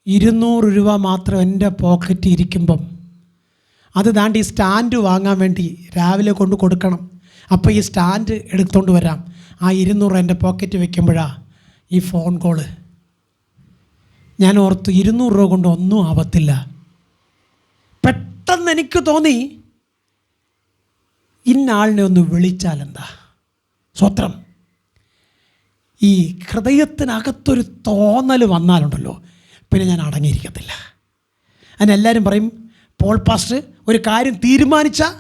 200 രൂപ മാത്രം എൻ്റെ പോക്കറ്റിൽ ഇരിക്കുമ്പം അത് ഈ സ്റ്റാൻഡ് വാങ്ങാൻ വേണ്ടി രാവിലെ കൊണ്ട് കൊടുക്കണം. അപ്പോൾ ഈ സ്റ്റാൻഡ് എടുത്തുകൊണ്ട് വരാം. ആ 200 എൻ്റെ പോക്കറ്റ് വയ്ക്കുമ്പോഴാണ് ഈ ഫോൺ കോള്. ഞാൻ ഓർത്ത് 200 രൂപ കൊണ്ട് ഒന്നും ആവത്തില്ല. പെട്ടെന്ന് എനിക്ക് തോന്നി, ഇന്നാളിനെ ഒന്ന് വിളിച്ചാലെന്താ? സ്വത്രം. ഈ ഹൃദയത്തിനകത്തൊരു തോന്നൽ വന്നാലുണ്ടല്ലോ, പിന്നെ ഞാൻ അടങ്ങിയിരിക്കത്തില്ല. അതിനെല്ലാവരും പറയും, പോൾ പാസ്റ്റർ ഒരു കാര്യം തീരുമാനിച്ചാൽ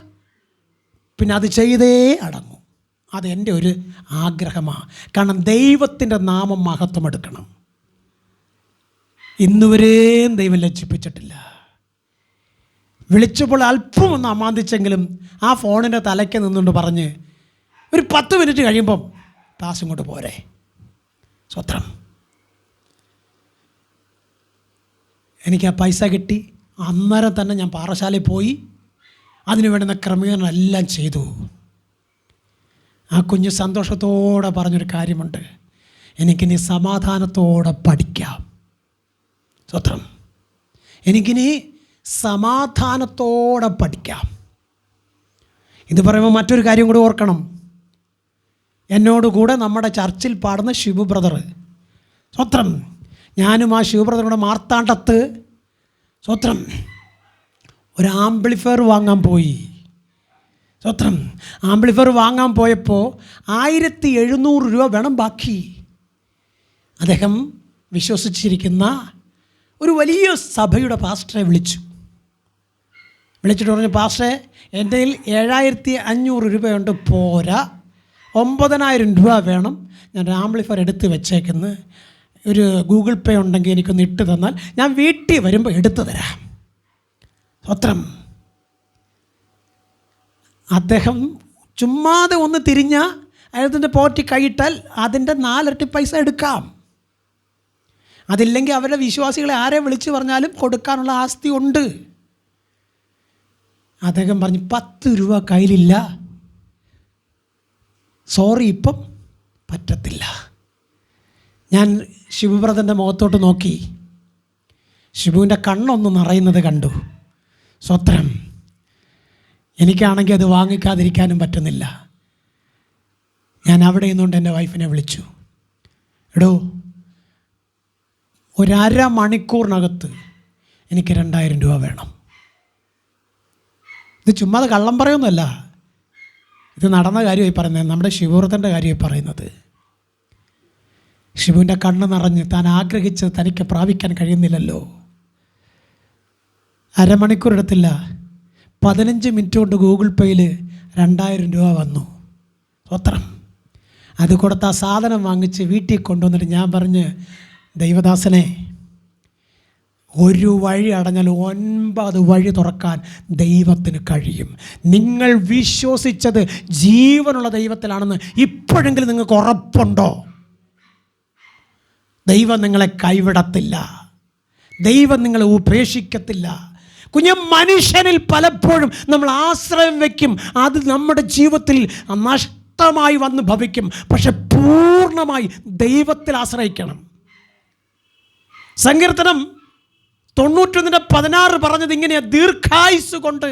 പിന്നെ അത് ചെയ്തേ അടങ്ങും. അതെൻ്റെ ഒരു ആഗ്രഹമാണ്. കാരണം ദൈവത്തിൻ്റെ നാമം മഹത്വം എടുക്കണം. ഇന്നുവരെയും ദൈവം ലജ്ജിപ്പിച്ചിട്ടില്ല. വിളിച്ചപ്പോൾ അല്പം ഒന്ന് അമാന്തിച്ചെങ്കിലും ആ ഫോണിൻ്റെ തലയ്ക്ക് നിന്നുകൊണ്ട് പറഞ്ഞ് ഒരു 10 മിനിറ്റ് കഴിയുമ്പം പാസ് ഇങ്ങോട്ട് പോരെ. സ്വത്രം. എനിക്ക് ആ പൈസ കിട്ടി. അന്നേരം തന്നെ ഞാൻ പാറശാലയിൽ പോയി അതിന് വേണ്ടുന്ന ക്രമീകരണം എല്ലാം ചെയ്തു. ആ കുഞ്ഞ് സന്തോഷത്തോടെ പറഞ്ഞൊരു കാര്യമുണ്ട്, എനിക്കിനി സമാധാനത്തോടെ പഠിക്കാം. സ്വത്രം. എനിക്കിനി സമാധാനത്തോടെ പഠിക്കാം. ഇത് പറയുമ്പോൾ മറ്റൊരു കാര്യം കൂടി ഓർക്കണം. എന്നോടുകൂടെ നമ്മുടെ ചർച്ചിൽ പാടുന്ന ശിവു ബ്രദർ, സ്വത്രം, ഞാനും ആ ശിവു ബ്രദറുടെ മാർത്താണ്ഡത്ത്, സ്വത്രം, ഒരു ആംപ്ലിഫയർ വാങ്ങാൻ പോയി. സ്വത്രം. ആംപ്ലിഫയർ വാങ്ങാൻ പോയപ്പോൾ 1700 രൂപ വേണം ബാക്കി. അദ്ദേഹം വിശ്വസിച്ചിരിക്കുന്ന ഒരു വലിയ സഭയുടെ പാസ്റ്ററെ വിളിച്ചിട്ട് പറഞ്ഞു, പാസ്റ്ററെ എൻ്റെ കയ്യിൽ 7500 രൂപയുണ്ട്, പോരാ, 9000 രൂപ വേണം. ഞാൻ ആംപ്ലിഫയർ എടുത്ത് വെച്ചേക്കുന്നു. ഒരു ഗൂഗിൾ പേ ഉണ്ടെങ്കിൽ എനിക്കൊന്ന് ഇട്ട് തന്നാൽ ഞാൻ വീട്ടിൽ വരുമ്പോൾ എടുത്തു തരാം. സ്വത്രം. അദ്ദേഹം ചുമ്മാതെ ഒന്ന് തിരിഞ്ഞാൽ അയാളത്തിൻ്റെ പോറ്റി കൈയിട്ടാൽ അതിൻ്റെ 4 ഇരട്ടി പൈസ എടുക്കാം. അതില്ലെങ്കിൽ അവരുടെ വിശ്വാസികളെ ആരെ വിളിച്ച് പറഞ്ഞാലും കൊടുക്കാനുള്ള ആസ്തി ഉണ്ട്. അദ്ദേഹം പറഞ്ഞു, 10 രൂപ കയ്യിലില്ല, സോറി, ഇപ്പം പറ്റത്തില്ല. ഞാൻ ശിവു ബ്രദറിൻ്റെ മുഖത്തോട്ട് നോക്കി. ശിവുവിൻ്റെ കണ്ണൊന്ന് നിറയുന്നത് കണ്ടു. സ്വത്രം. എനിക്കാണെങ്കിൽ അത് വാങ്ങിക്കാതിരിക്കാനും പറ്റുന്നില്ല. ഞാൻ അവിടെ നിന്നുകൊണ്ട് എൻ്റെ വൈഫിനെ വിളിച്ചു. എടോ, 1.5 മണിക്കൂറിനകത്ത് എനിക്ക് 2000 രൂപ വേണം. ഇത് ചുമ്മാ കള്ളം പറയൊന്നുമല്ല, ഇത് നടന്ന കാര്യമായി പറയുന്നത്, നമ്മുടെ ശിവബ്രതൻ്റെ കാര്യമായി പറയുന്നത്. ശിവുവിൻ്റെ കണ്ണ് നിറഞ്ഞ് താൻ ആഗ്രഹിച്ചത് തനിക്ക് പ്രാപിക്കാൻ കഴിയുന്നില്ലല്ലോ. 1/2 മണിക്കൂർ എടുത്തില്ല, 15 മിനിറ്റ് കൊണ്ട് ഗൂഗിൾ പേയിൽ 2000 രൂപ വന്നു. സ്വത്രം. അത് കൊടുത്ത് ആ സാധനം വാങ്ങിച്ച് വീട്ടിൽ കൊണ്ടുവന്നിട്ട് ഞാൻ പറഞ്ഞ്, ദൈവദാസനെ, ഒരു വഴി അടഞ്ഞാൽ 9 വഴി തുറക്കാൻ ദൈവത്തിന് കഴിയും. നിങ്ങൾ വിശ്വസിച്ചത് ജീവനുള്ള ദൈവത്തിലാണെന്ന് ഇപ്പോഴെങ്കിലും നിങ്ങൾക്ക് ഉറപ്പുണ്ടോ? ദൈവം നിങ്ങളെ കൈവിടത്തില്ല, ദൈവം നിങ്ങളെ ഉപേക്ഷിക്കത്തില്ല. മനുഷ്യനിൽ പലപ്പോഴും നമ്മൾ ആശ്രയം വയ്ക്കും, അത് നമ്മുടെ ജീവിതത്തിൽ നഷ്ടമായി വന്ന് ഭവിക്കും. പക്ഷെ പൂർണ്ണമായി ദൈവത്തിൽ ആശ്രയിക്കണം. സങ്കീർത്തനം 91:16 പറഞ്ഞത് ഇങ്ങനെയാ, ദീർഘായുസ് കൊണ്ട്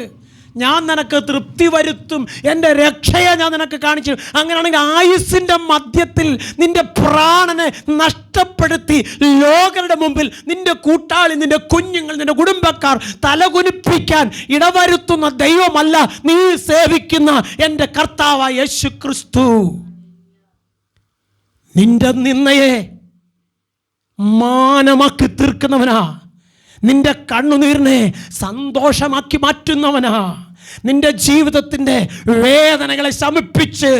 ഞാൻ നിനക്ക് തൃപ്തി വരുത്തും, എൻ്റെ രക്ഷയെ ഞാൻ നിനക്ക് കാണിച്ചു. അങ്ങനെയാണെങ്കിൽ ആയുസ്സിൻ്റെ മധ്യത്തിൽ നിൻ്റെ പ്രാണനെ നഷ്ടപ്പെടുത്തി ലോകരുടെ മുമ്പിൽ നിൻ്റെ കൂട്ടാളി, നിൻ്റെ കുഞ്ഞുങ്ങൾ, നിൻ്റെ കുടുംബക്കാർ തലകുനിപ്പിക്കാൻ ഇടവരുത്തുന്ന ദൈവമല്ല നീ സേവിക്കുന്ന എൻ്റെ കർത്താവായ യേശു ക്രിസ്തു. നിൻ്റെ നിന്നയെ മാനമാക്കി തീർക്കുന്നവനാ, നിന്റെ കണ്ണുനീരിനെ സന്തോഷമാക്കി മാറ്റുന്നവനാ, നിന്റെ ജീവിതത്തിൻ്റെ വേദനകളെ ശമിപ്പിച്ച്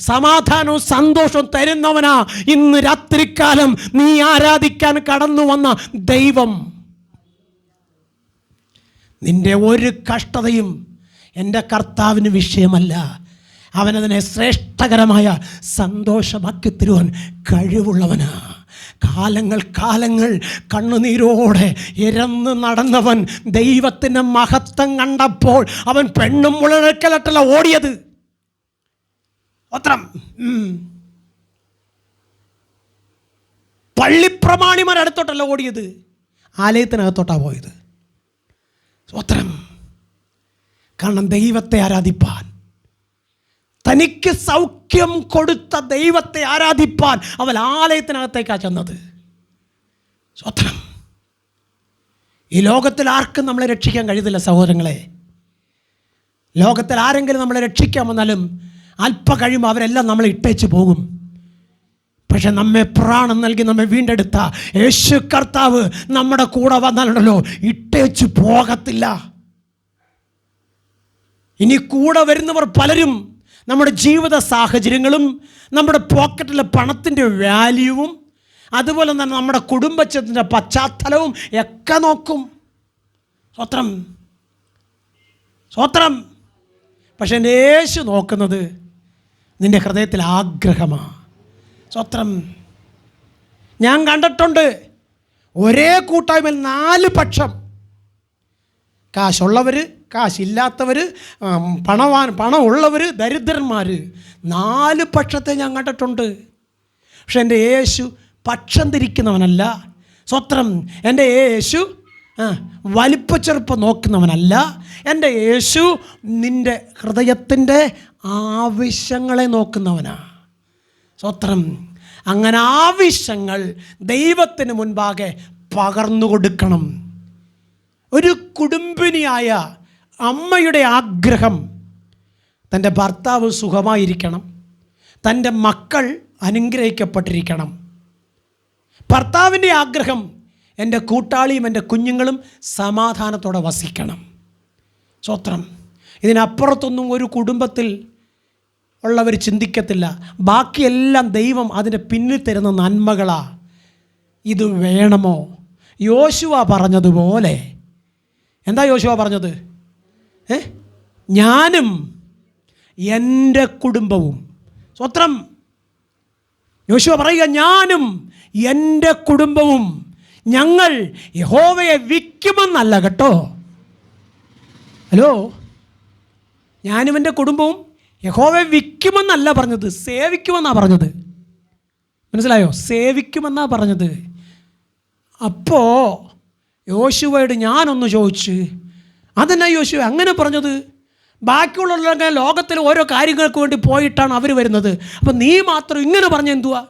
സമാധാനവും സന്തോഷവും തരുന്നവനാ ഇന്ന് രാത്രികാലം നീ ആരാധിക്കാൻ കടന്നു വന്ന ദൈവം. നിന്റെ ഒരു കഷ്ടതയും എൻ്റെ കർത്താവിന് വിഷയമല്ല. അവനതിനെ ശ്രേഷ്ഠകരമായ സന്തോഷമാക്കി തരുവാൻ കഴിവുള്ളവനാ. കാലങ്ങൾ കണ്ണുനീരോടെ ഇരന്ന് നടന്നവൻ ദൈവത്തിൻ്റെ മഹത്വം കണ്ടപ്പോൾ അവൻ പെണ്ണും മുളക്കലട്ടല്ല ഓടിയത്. അത്രം പള്ളിപ്രമാണിമാർ അടുത്തോട്ടല്ല ഓടിയത്, ആലയത്തിനകത്തോട്ടാണ് പോയത്. സ്വത്രം. കാരണം ദൈവത്തെ ആരാധിപ്പാൻ, തനിക്ക് സൗഖ്യം കൊടുത്ത ദൈവത്തെ ആരാധിപ്പാൻ അവൻ ആലയത്തിനകത്തേക്കാണ് ചെന്നത്. സ്വത്രം. ഈ ലോകത്തിൽ ആർക്കും നമ്മളെ രക്ഷിക്കാൻ കഴിയത്തില്ല സഹോദരങ്ങളെ. ലോകത്തിൽ ആരെങ്കിലും നമ്മളെ രക്ഷിക്കാൻ വന്നാലും അല്പ കഴിയുമ്പോൾ അവരെല്ലാം നമ്മളെ ഇട്ടേച്ച് പോകും. പക്ഷെ നമ്മെ പ്രാണൻ നൽകി നമ്മെ വീണ്ടെടുത്ത യേശു കർത്താവ് നമ്മുടെ കൂടെ വന്നാലുണ്ടല്ലോ, ഇട്ടേച്ച് പോകത്തില്ല. ഇനി കൂടെ വരുന്നവർ പലരും നമ്മുടെ ജീവിത സാഹചര്യങ്ങളും നമ്മുടെ പോക്കറ്റിലെ പണത്തിൻ്റെ വാല്യൂവും അതുപോലെ തന്നെ നമ്മുടെ കുടുംബത്തിൻ്റെ പശ്ചാത്തലവും ഒക്കെ നോക്കും. സ്വത്രം സ്വത്രം. പക്ഷെ എൻ്റെ യേശു നോക്കുന്നത് നിൻ്റെ ഹൃദയത്തിൽ ആഗ്രഹമാണ്. സ്വത്രം. ഞാൻ കണ്ടിട്ടുണ്ട് ഒരേ കൂട്ടായ്മയിൽ 4 പക്ഷം, കാശുള്ളവർ, കാശില്ലാത്തവർ, പണമുള്ളവർ, ദരിദ്രന്മാർ, 4 പക്ഷത്തെ ഞാൻ കണ്ടിട്ടുണ്ട്. പക്ഷെ എൻ്റെ യേശു പക്ഷം തിരിക്കുന്നവനല്ല. സ്വത്രം. എൻ്റെ യേശു വലിപ്പച്ചെറുപ്പം നോക്കുന്നവനല്ല. എൻ്റെ യേശു നിൻ്റെ ഹൃദയത്തിൻ്റെ ആവശ്യങ്ങളെ നോക്കുന്നവനാ. സ്വത്രം. അങ്ങനെ ആവശ്യങ്ങൾ ദൈവത്തിന് മുൻപാകെ പകർന്നു കൊടുക്കണം. ഒരു കുടുംബിനിയായ അമ്മയുടെ ആഗ്രഹം തൻ്റെ ഭർത്താവ് സുഖമായിരിക്കണം, തൻ്റെ മക്കൾ അനുഗ്രഹിക്കപ്പെട്ടിരിക്കണം. ഭർത്താവിൻ്റെ ആഗ്രഹം എൻ്റെ കൂട്ടാളിയും എൻ്റെ കുഞ്ഞുങ്ങളും സമാധാനത്തോടെ വസിക്കണം. സ്വത്രം. ഇതിനപ്പുറത്തൊന്നും ഒരു കുടുംബത്തിൽ ഉള്ളവർ ചിന്തിക്കത്തില്ല. ബാക്കിയെല്ലാം ദൈവം അതിൻ്റെ പിന്നിൽ തരുന്ന നന്മകളാ. ഇത് വേണമോ? യോശുവ പറഞ്ഞതുപോലെ. എന്താ യോശുവ പറഞ്ഞത്? ഞാനും എൻ്റെ കുടുംബവും. സ്വത്രം. യോശുവ പറയുക, ഞാനും എൻ്റെ കുടുംബവും ഞങ്ങൾ യഹോവയെ വിൽക്കുമെന്നല്ല കേട്ടോ. ഹലോ, ഞാനും എൻ്റെ കുടുംബവും യഹോവയെ വിൽക്കുമെന്നല്ല പറഞ്ഞത്, സേവിക്കുമെന്നാണ് പറഞ്ഞത്. മനസ്സിലായോ? സേവിക്കുമെന്നാണ് പറഞ്ഞത്. അപ്പോൾ യോശുവയോട് ഞാനൊന്ന് ചോദിച്ച്, അതെന്നാ യോശുവ അങ്ങനെ പറഞ്ഞത്? ബാക്കിയുള്ളവരൊക്കെ ലോകത്തിൽ ഓരോ കാര്യങ്ങൾക്ക് വേണ്ടി പോയിട്ടാണ് അവർ വരുന്നത്, അപ്പം നീ മാത്രം ഇങ്ങനെ പറഞ്ഞ എന്തുവാ?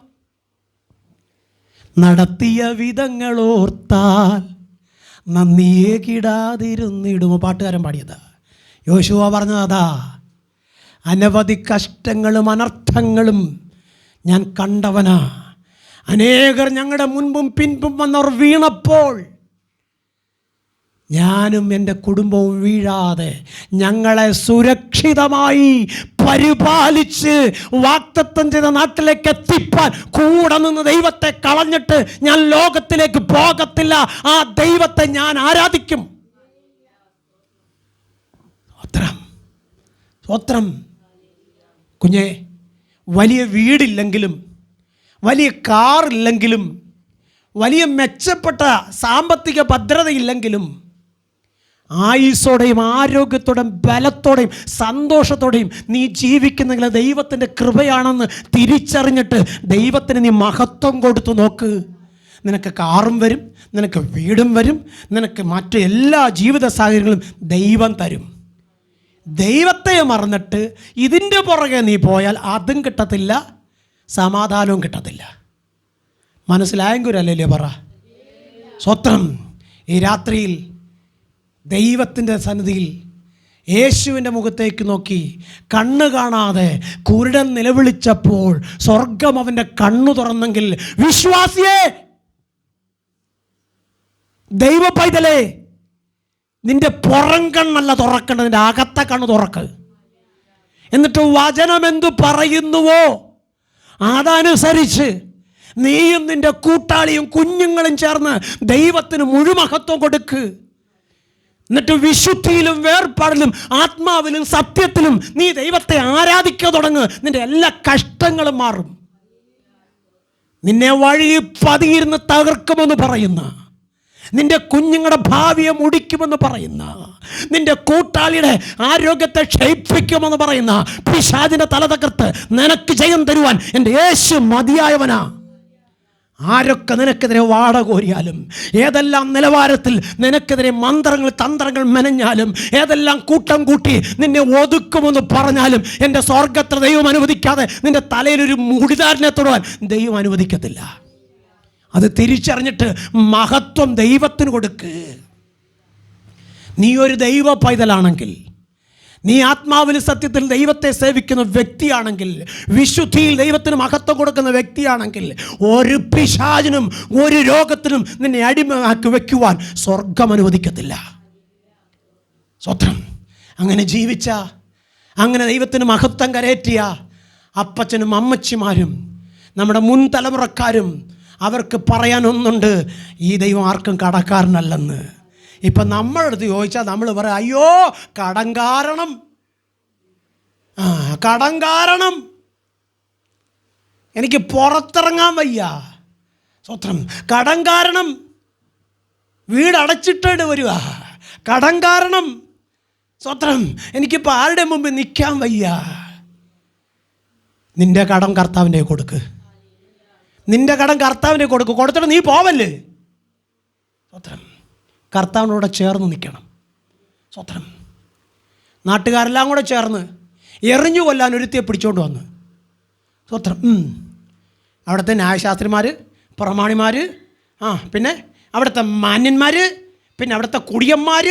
നടത്തിയ വിധങ്ങളോർത്താൽ നന്ദിയെ കിടാതിരുന്നിടുമോ? പാട്ടുകാരൻ പാടിയതാ. യോശുവ പറഞ്ഞതാ. അനവധി കഷ്ടങ്ങളും അനർത്ഥങ്ങളും ഞാൻ കണ്ടവനാ. അനേകർ ഞങ്ങളുടെ മുൻപും പിൻപും വന്നവർ വീണപ്പോൾ ഞാനും എൻ്റെ കുടുംബവും വീഴാതെ ഞങ്ങളെ സുരക്ഷിതമായി പരിപാലിച്ച് വാഗ്ദത്തം ചെയ്ത നാട്ടിലേക്ക് എത്തിപ്പാൻ കൂടെ നിന്ന് ദൈവത്തെ കളഞ്ഞിട്ട് ഞാൻ ലോകത്തിലേക്ക് പോകത്തില്ല. ആ ദൈവത്തെ ഞാൻ ആരാധിക്കും. സ്വത്രം. കുഞ്ഞെ, വലിയ വീടില്ലെങ്കിലും വലിയ കാറില്ലെങ്കിലും വലിയ മെച്ചപ്പെട്ട സാമ്പത്തിക ഭദ്രതയില്ലെങ്കിലും ആയുസ്സോടെയും ആരോഗ്യത്തോടെയും ബലത്തോടെയും സന്തോഷത്തോടെയും നീ ജീവിക്കുന്നെങ്കിൽ ദൈവത്തിൻ്റെ കൃപയാണെന്ന് തിരിച്ചറിഞ്ഞിട്ട് ദൈവത്തിന് നീ മഹത്വം കൊടുത്തു നോക്ക്. നിനക്ക് കാറും വരും, നിനക്ക് വീടും വരും, നിനക്ക് മറ്റു എല്ലാ ജീവിത സാഹചര്യങ്ങളും ദൈവം തരും. ദൈവത്തെ മറന്നിട്ട് ഇതിൻ്റെ പുറകെ നീ പോയാൽ അതും കിട്ടത്തില്ല, സമാധാനവും കിട്ടത്തില്ല. മനസ്സിലായെങ്കിൽ അല്ലേ പറ. സ്വത്രം. ഈ രാത്രിയിൽ ദൈവത്തിൻ്റെ സന്നിധിയിൽ യേശുവിൻ്റെ മുഖത്തേക്ക് നോക്കി കണ്ണ് കാണാതെ കുരുടൻ നിലവിളിച്ചപ്പോൾ സ്വർഗം അവൻ്റെ കണ്ണു തുറന്നെങ്കിൽ, വിശ്വാസിയേ, ദൈവ പൈതലേ, നിന്റെ പുറം കണ്ണല്ല തുറക്കേണ്ടത്, നിന്റെ അകത്തെ കണ്ണ് തുറക്ക്. എന്നിട്ട് വചനം എന്തു പറയുന്നുവോ അതനുസരിച്ച് നീയും നിന്റെ കൂട്ടാളിയും കുഞ്ഞുങ്ങളും ചേർന്ന് ദൈവത്തിന് മുഴുമഹത്വം കൊടുക്ക്. എന്നിട്ട് വിശുദ്ധിയിലും വേർപാടിലും ആത്മാവിലും സത്യത്തിലും നീ ദൈവത്തെ ആരാധിക്കാൻ തുടങ്ങ്. നിന്റെ എല്ലാ കഷ്ടങ്ങളും മാറും. നിന്നെ വഴി പതിയിരുന്ന് തകർക്കുമെന്ന് പറയുന്ന, നിന്റെ കുഞ്ഞുങ്ങളുടെ ഭാവിയെ മുടിക്കുമെന്ന് പറയുന്ന, നിന്റെ കൂട്ടാളിയുടെ ആരോഗ്യത്തെ ക്ഷയിപ്പിക്കുമെന്ന് പറയുന്ന പിശാചിന്റെ തല തകർത്ത് നിനക്ക് ജയം തരുവാൻ എൻ്റെ യേശു മതിയായവനാ. ആരൊക്കെ നിനക്കെതിരെ വാട കോരിയാലും, ഏതെല്ലാം നിലവാരത്തിൽ നിനക്കെതിരെ മന്ത്രങ്ങൾ തന്ത്രങ്ങൾ മെനഞ്ഞാലും, ഏതെല്ലാം കൂട്ടം കൂട്ടി നിന്നെ ഒതുക്കുമെന്ന് പറഞ്ഞാലും, എൻ്റെ സ്വർഗത്തിൽ ദൈവം അനുവദിക്കാതെ നിന്റെ തലയിലൊരു മുടിതാരനെ തൊടുവാൻ ദൈവം അനുവദിക്കത്തില്ല. അത് തിരിച്ചറിഞ്ഞിട്ട് മഹത്വം ദൈവത്തിന് കൊടുക്ക്. നീ ഒരു ദൈവ പൈതലാണെങ്കിൽ, നീ ആത്മാവിൽ സത്യത്തിൽ ദൈവത്തെ സേവിക്കുന്ന വ്യക്തിയാണെങ്കിൽ, വിശുദ്ധിയിൽ ദൈവത്തിന് മഹത്വം കൊടുക്കുന്ന വ്യക്തിയാണെങ്കിൽ, ഒരു പിശാചിനും ഒരു രോഗത്തിനും നിന്നെ അടിമയാക്കി വയ്ക്കുവാൻ സ്വർഗം അനുവദിക്കത്തില്ല. സ്വത്രം. അങ്ങനെ ജീവിച്ച, അങ്ങനെ ദൈവത്തിന് മഹത്വം കരേറ്റിയ അപ്പച്ചനും അമ്മച്ചിമാരും നമ്മുടെ മുൻ തലമുറക്കാരും അവർക്ക് പറയാനൊന്നുണ്ട്, ഈ ദൈവം ആർക്കും കടക്കാരനല്ലെന്ന്. ഇപ്പം നമ്മളടുത്ത് ചോദിച്ചാൽ നമ്മൾ പറയാം, അയ്യോ കടം കാരണം, കടം കാരണം എനിക്ക് പുറത്തിറങ്ങാൻ വയ്യ. സ്വത്രം. കടം കാരണം വീട് അടച്ചിട്ടിട്ട് വരിക. കടം കാരണം സ്വത്രം എനിക്കിപ്പോൾ ആരുടെ മുമ്പ് നിൽക്കാൻ വയ്യ. നിന്റെ കടം കർത്താവിൻ്റെ കൊടുക്ക്. നിന്റെ കടം കർത്താവിൻ്റെ കൊടുക്ക്. കൊടുത്തിട്ട് നീ പോവല്ലേ. സ്വത്രം. കർത്താവിനോട് ചേർന്ന് നിൽക്കണം. സ്വത്രം. നാട്ടുകാരെല്ലാം കൂടെ ചേർന്ന് എറിഞ്ഞു കൊല്ലാൻ ഒരുത്തിയെ പിടിച്ചോണ്ട് വന്ന്. സ്വത്രം. അവിടുത്തെ ന്യായശാസ്ത്രിമാർ, പ്രമാണിമാർ, പിന്നെ അവിടുത്തെ മാന്യന്മാർ, പിന്നെ അവിടുത്തെ കുടിയന്മാർ,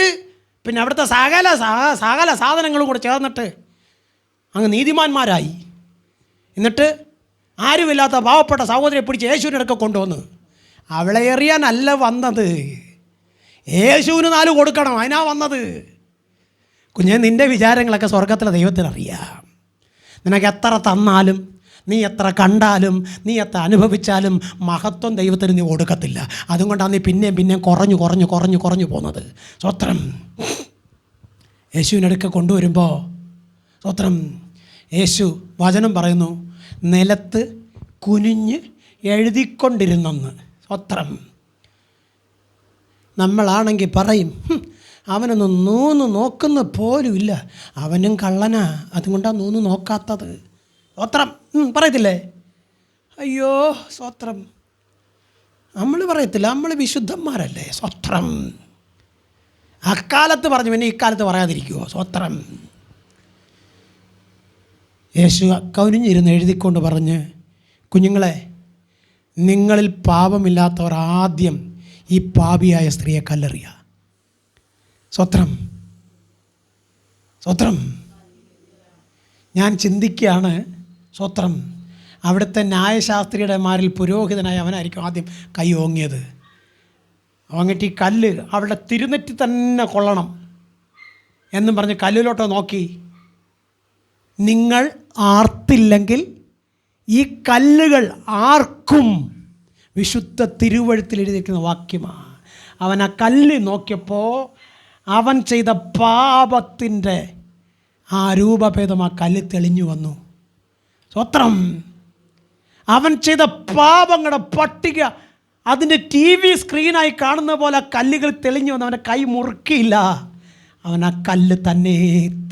പിന്നെ അവിടുത്തെ സകല സാധനങ്ങളും കൂടെ ചേർന്നിട്ട് അങ്ങ് നീതിമാന്മാരായി. എന്നിട്ട് ആരുമില്ലാത്ത പാവപ്പെട്ട സഹോദരിയെ പിടിച്ച് യേശുവിൻ്റെ അടുക്ക കൊണ്ടുവന്ന്. അവളെ എറിയാനല്ല വന്നത്, യേശുവിന് 4 കൊടുക്കണം, അതിനാ വന്നത്. കുഞ്ഞെ, നിൻ്റെ വിചാരങ്ങളൊക്കെ സ്വർഗത്തിലെ ദൈവത്തിനറിയാം. നിനക്ക് എത്ര തന്നാലും, നീ എത്ര കണ്ടാലും, നീ എത്ര അനുഭവിച്ചാലും മഹത്വം ദൈവത്തിന് നീ കൊടുക്കത്തില്ല. അതുകൊണ്ടാണ് നീ പിന്നെയും കുറഞ്ഞു പോകുന്നത്. സ്വത്രം. യേശുവിനടുക്ക കൊണ്ടുവരുമ്പോൾ സ്വത്രം, യേശു വചനം പറയുന്നു, നിലത്ത് കുനിഞ്ഞ് എഴുതിക്കൊണ്ടിരുന്നെന്ന്. സ്വത്രം. നമ്മളാണെങ്കിൽ പറയും, അവനൊന്നും നൂന്ന് നോക്കുന്ന പോലുമില്ല, അവനും കള്ളനാ, അതുകൊണ്ടാണ് നൂന്ന് നോക്കാത്തത്. സ്വത്രം. പറയത്തില്ലേ? അയ്യോ സ്വത്രം. നമ്മൾ പറയത്തില്ല, നമ്മൾ വിശുദ്ധന്മാരല്ലേ. സ്വത്രം. അക്കാലത്ത് പറഞ്ഞു, പിന്നെ ഇക്കാലത്ത് പറയാതിരിക്കുമോ? സ്വത്രം. യേശു കൗനിഞ്ഞിരുന്ന് എഴുതിക്കൊണ്ട് പറഞ്ഞ്, കുഞ്ഞുങ്ങളെ, നിങ്ങളിൽ പാപമില്ലാത്തവർ ആദ്യം ഈ പാപിയായ സ്ത്രീയെ കല്ലെറിയുക. സ്വത്രം. സ്വത്രം. ഞാൻ ചിന്തിക്കുകയാണ്, സ്വത്രം, അവിടുത്തെ ന്യായശാസ്ത്രിയുടെ മാരിൽ പുരോഹിതനായി അവനായിരിക്കും ആദ്യം കൈ ഓങ്ങിയത്. വാങ്ങിയിട്ട് ഈ കല്ല് അവളുടെ തിരുനെറ്റി തന്നെ കൊള്ളണം എന്നും പറഞ്ഞ് കല്ലിലോട്ട് നോക്കി, നിങ്ങൾ ആർത്തില്ലെങ്കിൽ ഈ കല്ലുകൾ ആർക്കും. വിശുദ്ധ തിരുവഴുത്തിൽ എഴുതിയിരിക്കുന്ന വാക്യമാണ്. അവൻ ആ കല്ല് നോക്കിയപ്പോൾ അവൻ ചെയ്ത പാപത്തിൻ്റെ ആ രൂപഭേദം ആ കല്ല് തെളിഞ്ഞു വന്നു. സ്വത്രം. അവൻ ചെയ്ത പാപങ്ങളുടെ പട്ടിക അതിൻ്റെ TV സ്ക്രീനായി കാണുന്ന പോലെ ആ കല്ലുകൾ തെളിഞ്ഞു വന്നു. അവൻ്റെ കൈ മുറുക്കിയില്ല, അവൻ ആ കല്ല് തന്നെ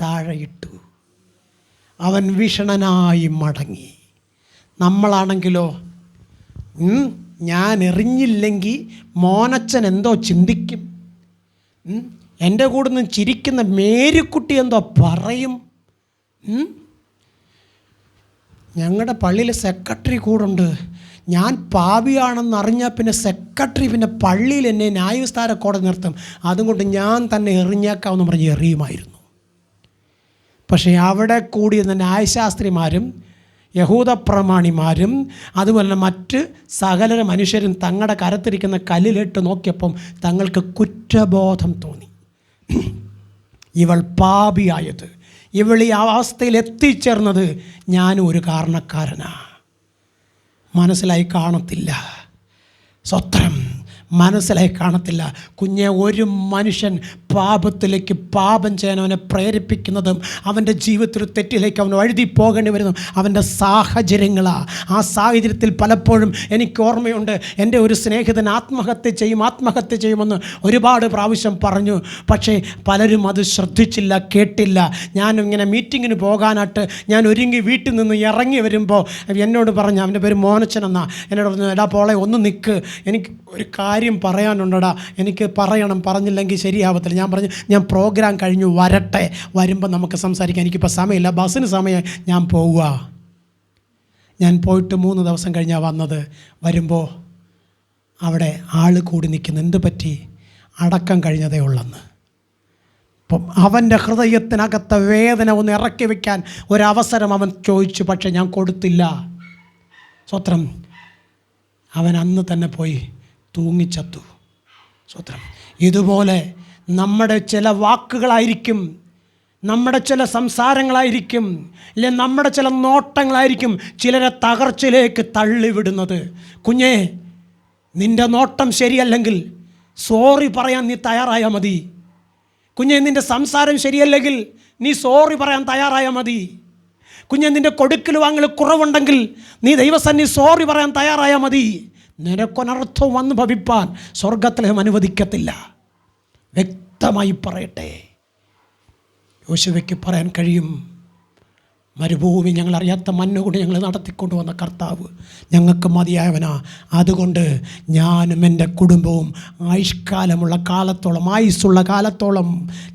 താഴെയിട്ടു. അവൻ വിഷണനായി മടങ്ങി. നമ്മളാണെങ്കിലോ, ഞാൻ എറിഞ്ഞില്ലെങ്കിൽ മോനച്ചൻ എന്തോ ചിന്തിക്കും, എൻ്റെ കൂടെ നിന്ന് ചിരിക്കുന്ന മേരിക്കുട്ടി എന്തോ പറയും, ഞങ്ങളുടെ പള്ളിയിൽ സെക്രട്ടറി കൂടുണ്ട്, ഞാൻ പാപിയാണെന്ന് അറിഞ്ഞാൽ പിന്നെ സെക്രട്ടറി പിന്നെ പള്ളിയിൽ എന്നെ ന്യായവിസ്താര കോടതി നിർത്തും, അതുകൊണ്ട് ഞാൻ തന്നെ എറിഞ്ഞേക്കാമെന്ന് പറഞ്ഞ് എറിയുമായിരുന്നു. പക്ഷേ അവിടെ കൂടിയിരുന്ന ന്യായശാസ്ത്രിമാരും യഹൂദ പ്രമാണിമാരും അതുപോലെ തന്നെ മറ്റ് സകല മനുഷ്യരും തങ്ങളുടെ കരത്തിരിക്കുന്ന കല്ലിലിട്ട് നോക്കിയപ്പം തങ്ങൾക്ക് കുറ്റബോധം തോന്നി. ഇവൾ പാപിയായത്, ഇവൾ ഈ അവസ്ഥയിൽ എത്തിച്ചേർന്നത് ഞാനും ഒരു കാരണക്കാരനാ. മനസ്സിലായി കാണത്തില്ല. സ്വത്രം. മനസ്സിലായി കാണത്തില്ല. കുഞ്ഞെ, ഒരു മനുഷ്യൻ പാപത്തിലേക്ക് പാപം ചെയ്യാൻ അവനെ പ്രേരിപ്പിക്കുന്നതും അവൻ്റെ ജീവിതത്തിൽ തെറ്റിലേക്ക് അവൻ വഴുതി പോകേണ്ടി വരുന്നതും അവൻ്റെ സാഹചര്യങ്ങളാണ്. ആ സാഹചര്യത്തിൽ പലപ്പോഴും എനിക്ക് ഓർമ്മയുണ്ട്, എൻ്റെ ഒരു സ്നേഹിതൻ ആത്മഹത്യ ചെയ്യുമെന്ന് ഒരുപാട് പ്രാവശ്യം പറഞ്ഞു. പക്ഷേ പലരും അത് ശ്രദ്ധിച്ചില്ല, കേട്ടില്ല. ഞാനിങ്ങനെ മീറ്റിങ്ങിന് പോകാനായിട്ട് ഞാൻ ഒരുങ്ങി വീട്ടിൽ നിന്ന് ഇറങ്ങി വരുമ്പോൾ എന്നോട് പറഞ്ഞു, അവൻ്റെ പേര് മോനച്ചൻ എന്നാ, എന്നോട് പറഞ്ഞു, എടാ പോളെ ഒന്ന് നിൽക്ക്, എനിക്ക് ഒരു കാര്യം പറയാനുണ്ടടാ, എനിക്ക് പറഞ്ഞില്ലെങ്കിൽ ശരിയാവത്തില്ല. ഞാൻ പറഞ്ഞു, ഞാൻ പ്രോഗ്രാം കഴിഞ്ഞു വരട്ടെ, വരുമ്പോൾ നമുക്ക് സംസാരിക്കാം, എനിക്കിപ്പോൾ സമയമില്ല, ബസ്സിന് സമയം, ഞാൻ പോവുക. ഞാൻ പോയിട്ട് 3 ദിവസം കഴിഞ്ഞാൽ വന്നത്. വരുമ്പോൾ അവിടെ ആൾ കൂടി നിൽക്കുന്നു. എന്ത് പറ്റി? അടക്കം കഴിഞ്ഞതേ ഉള്ളെന്ന്. അപ്പം അവൻ്റെ ഹൃദയത്തിനകത്തെ വേദന ഒന്ന് ഇറക്കി വയ്ക്കാൻ ഒരവസരം അവൻ ചോദിച്ചു, പക്ഷേ ഞാൻ കൊടുത്തില്ല. സ്വത്രം, അവൻ അന്ന് തന്നെ പോയി തൂങ്ങിച്ചത്തു. സ്വത്രം. ഇതുപോലെ നമ്മുടെ ചില വാക്കുകളായിരിക്കും, നമ്മുടെ ചില സംസാരങ്ങളായിരിക്കും, ഇല്ലെ നമ്മുടെ ചില നോട്ടങ്ങളായിരിക്കും ചിലരെ തകർച്ചയിലേക്ക് തള്ളിവിടുന്നത്. കുഞ്ഞേ, നിൻ്റെ നോട്ടം ശരിയല്ലെങ്കിൽ സോറി പറയാൻ നീ തയ്യാറായാൽ മതി. കുഞ്ഞെ, നിൻ്റെ സംസാരം ശരിയല്ലെങ്കിൽ നീ സോറി പറയാൻ തയ്യാറായാൽ മതി. കുഞ്ഞെ, നിൻ്റെ കൊടുക്കൽ വാങ്ങൽ കുറവുണ്ടെങ്കിൽ നീ ദൈവസന്നി സോറി പറയാൻ തയ്യാറായാൽ മതി. നിനക്കൊനർത്ഥം വന്ന് ഭവിപ്പാൻ സ്വർഗത്തിലും അനുവദിക്കത്തില്ല. വ്യക്തമായി പറയട്ടെ, യോശുവയ്ക്ക് പറയാൻ കഴിയും, മരുഭൂമി ഞങ്ങളറിയാത്ത മഞ്ഞുകൊണ്ട് ഞങ്ങൾ നടത്തിക്കൊണ്ടുവന്ന കർത്താവ് ഞങ്ങൾക്ക് മതിയായവനാ. അതുകൊണ്ട് ഞാനും എൻ്റെ കുടുംബവും ആയുഷ്കാലമുള്ള കാലത്തോളം, ആയുസ്സുള്ള കാലത്തോളം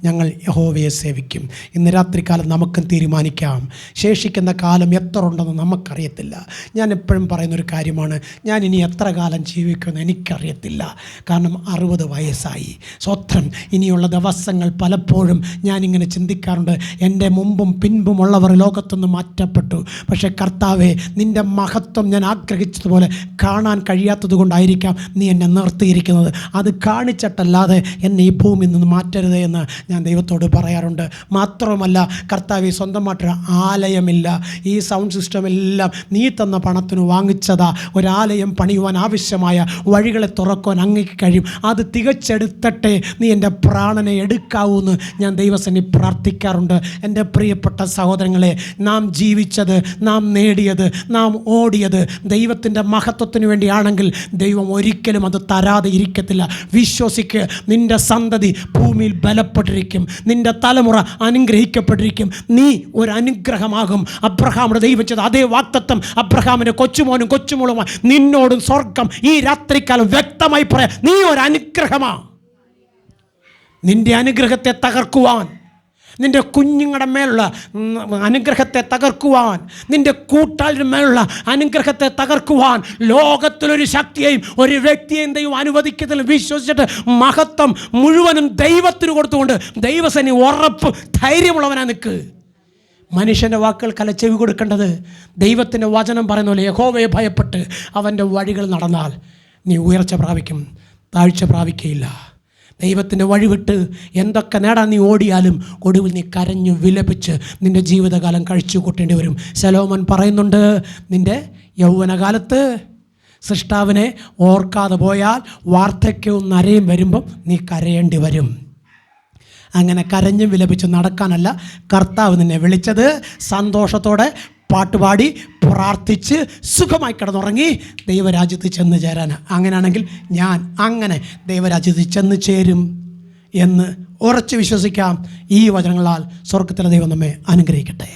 ഞങ്ങൾ യഹോവയെ സേവിക്കും. ഇന്ന് രാത്രികാലം നമുക്കും തീരുമാനിക്കാം. ശേഷിക്കുന്ന കാലം എത്ര ഉണ്ടെന്ന് നമുക്കറിയത്തില്ല. ഞാൻ എപ്പോഴും പറയുന്നൊരു കാര്യമാണ്, ഞാൻ ഇനി എത്ര കാലം ജീവിക്കുമെന്ന് എനിക്കറിയത്തില്ല. കാരണം 60 വയസ്സായി. സ്വത്രം. ഇനിയുള്ള ദിവസങ്ങൾ പലപ്പോഴും ഞാനിങ്ങനെ ചിന്തിക്കാറുണ്ട്, എൻ്റെ മുമ്പും പിൻപുമുള്ളവർ ലോകത്തുനിന്ന് മാറ്റപ്പെട്ടു. പക്ഷേ കർത്താവേ, നിൻ്റെ മഹത്വം ഞാൻ ആഗ്രഹിച്ചതുപോലെ കാണാൻ കഴിയാത്തത് കൊണ്ടായിരിക്കാം നീ എന്നെ നിർത്തിയിരിക്കുന്നത്. അത് കാണിച്ചിട്ടല്ലാതെ എന്നെ ഈ ഭൂമിയിൽ നിന്ന് മാറ്റരുതേ എന്ന് ഞാൻ ദൈവത്തോട് പറയാറുണ്ട്. മാത്രവുമല്ല കർത്താവേ, സ്വന്തമായിട്ടൊരു ആലയമില്ല. ഈ സൗണ്ട് സിസ്റ്റം എല്ലാം നീ തന്ന പണത്തിന് വാങ്ങിച്ചതാ. ഒരാലയം പണിയുവാൻ ആവശ്യമായ വഴികളെ തുറക്കുവാൻ അങ്ങേക്ക് കഴിയും. അത് തികച്ചെടുത്തട്ടെ, നീ എൻ്റെ പ്രാണനെ എടുക്കാവൂന്ന് ഞാൻ ദൈവസന്നി പ്രാർത്ഥിക്കാറുണ്ട്. എൻ്റെ പ്രിയപ്പെട്ട സഹോദരങ്ങളെ, നാം ജീവിച്ചത്, നാം നേടിയത്, നാം ഓടിയത് ദൈവത്തിൻ്റെ മഹത്വത്തിന് വേണ്ടിയാണെങ്കിൽ ദൈവം ഒരിക്കലും അത് തരാതെ ഇരിക്കത്തില്ല. വിശ്വസിക്ക്, നിൻ്റെ സന്തതി ഭൂമിയിൽ ബലപ്പെട്ടിരിക്കും, നിൻ്റെ തലമുറ അനുഗ്രഹിക്കപ്പെട്ടിരിക്കും, നീ ഒരു അനുഗ്രഹമാകും. അബ്രഹാമിന് ദൈവം ചെയ്ത അതേ വാഗ്ദത്തം അബ്രഹാമിൻ്റെ കൊച്ചുമോനും കൊച്ചുമോളുമായി നിന്നോടും സ്വർഗം ഈ രാത്രിക്കാലം വ്യക്തമായി പറയാം, നീ ഒരു അനുഗ്രഹമാണ്. നിൻ്റെ അനുഗ്രഹത്തെ തകർക്കുവാൻ, നിൻ്റെ കുഞ്ഞുങ്ങളുടെ മേലുള്ള അനുഗ്രഹത്തെ തകർക്കുവാൻ, നിൻ്റെ കൂട്ടാളിൻ്റെ മേലുള്ള അനുഗ്രഹത്തെ തകർക്കുവാൻ ലോകത്തിലൊരു ശക്തിയെയും ഒരു വ്യക്തിയെയും ദൈവം അനുവദിക്കത്തില്ല. വിശ്വസിച്ചിട്ട് മഹത്വം മുഴുവനും ദൈവത്തിന് കൊടുത്തുകൊണ്ട് ദൈവസേന ഉറപ്പ് ധൈര്യമുള്ളവനാ നിൽക്ക്. മനുഷ്യൻ്റെ വാക്കുകൾക്കല്ല ചെവി കൊടുക്കേണ്ടത്. ദൈവത്തിൻ്റെ വചനം പറയുന്ന പോലെ യഹോവയെ ഭയപ്പെട്ട് അവൻ്റെ വഴികൾ നടന്നാൽ നീ ഉയർച്ച പ്രാപിക്കും, താഴ്ച പ്രാപിക്കുകയില്ല. ദൈവത്തിൻ്റെ വഴിവിട്ട് എന്തൊക്കെ നേടാൻ നീ ഓടിയാലും ഒടുവിൽ നീ കരഞ്ഞു വിലപിച്ച് നിൻ്റെ ജീവിതകാലം കഴിച്ചു കൂട്ടേണ്ടി വരും. ശലോമോൻ പറയുന്നുണ്ട്, നിൻ്റെ യൗവനകാലത്ത് സൃഷ്ടാവിനെ ഓർക്കാതെ പോയാൽ വാർദ്ധക്യവും നരയും വരുമ്പം നീ കരയേണ്ടി വരും. അങ്ങനെ കരഞ്ഞും വിലപിച്ച് നടക്കാനല്ല കർത്താവ് നിന്നെ വിളിച്ചത്. സന്തോഷത്തോടെ പാട്ടുപാടി പ്രാർത്ഥിച്ച് സുഖമായി കിടന്നുറങ്ങി ദൈവരാജ്യത്ത് ചെന്ന് ചേരാനാണ്. അങ്ങനെയാണെങ്കിൽ ഞാൻ അങ്ങനെ ദൈവരാജ്യത്തിൽ ചെന്ന് ചേരും എന്ന് ഉറച്ച് വിശ്വസിക്കാം. ഈ വചനങ്ങളാൽ സ്വർഗ്ഗത്തിലെ ദൈവം നമ്മെ അനുഗ്രഹിക്കട്ടെ.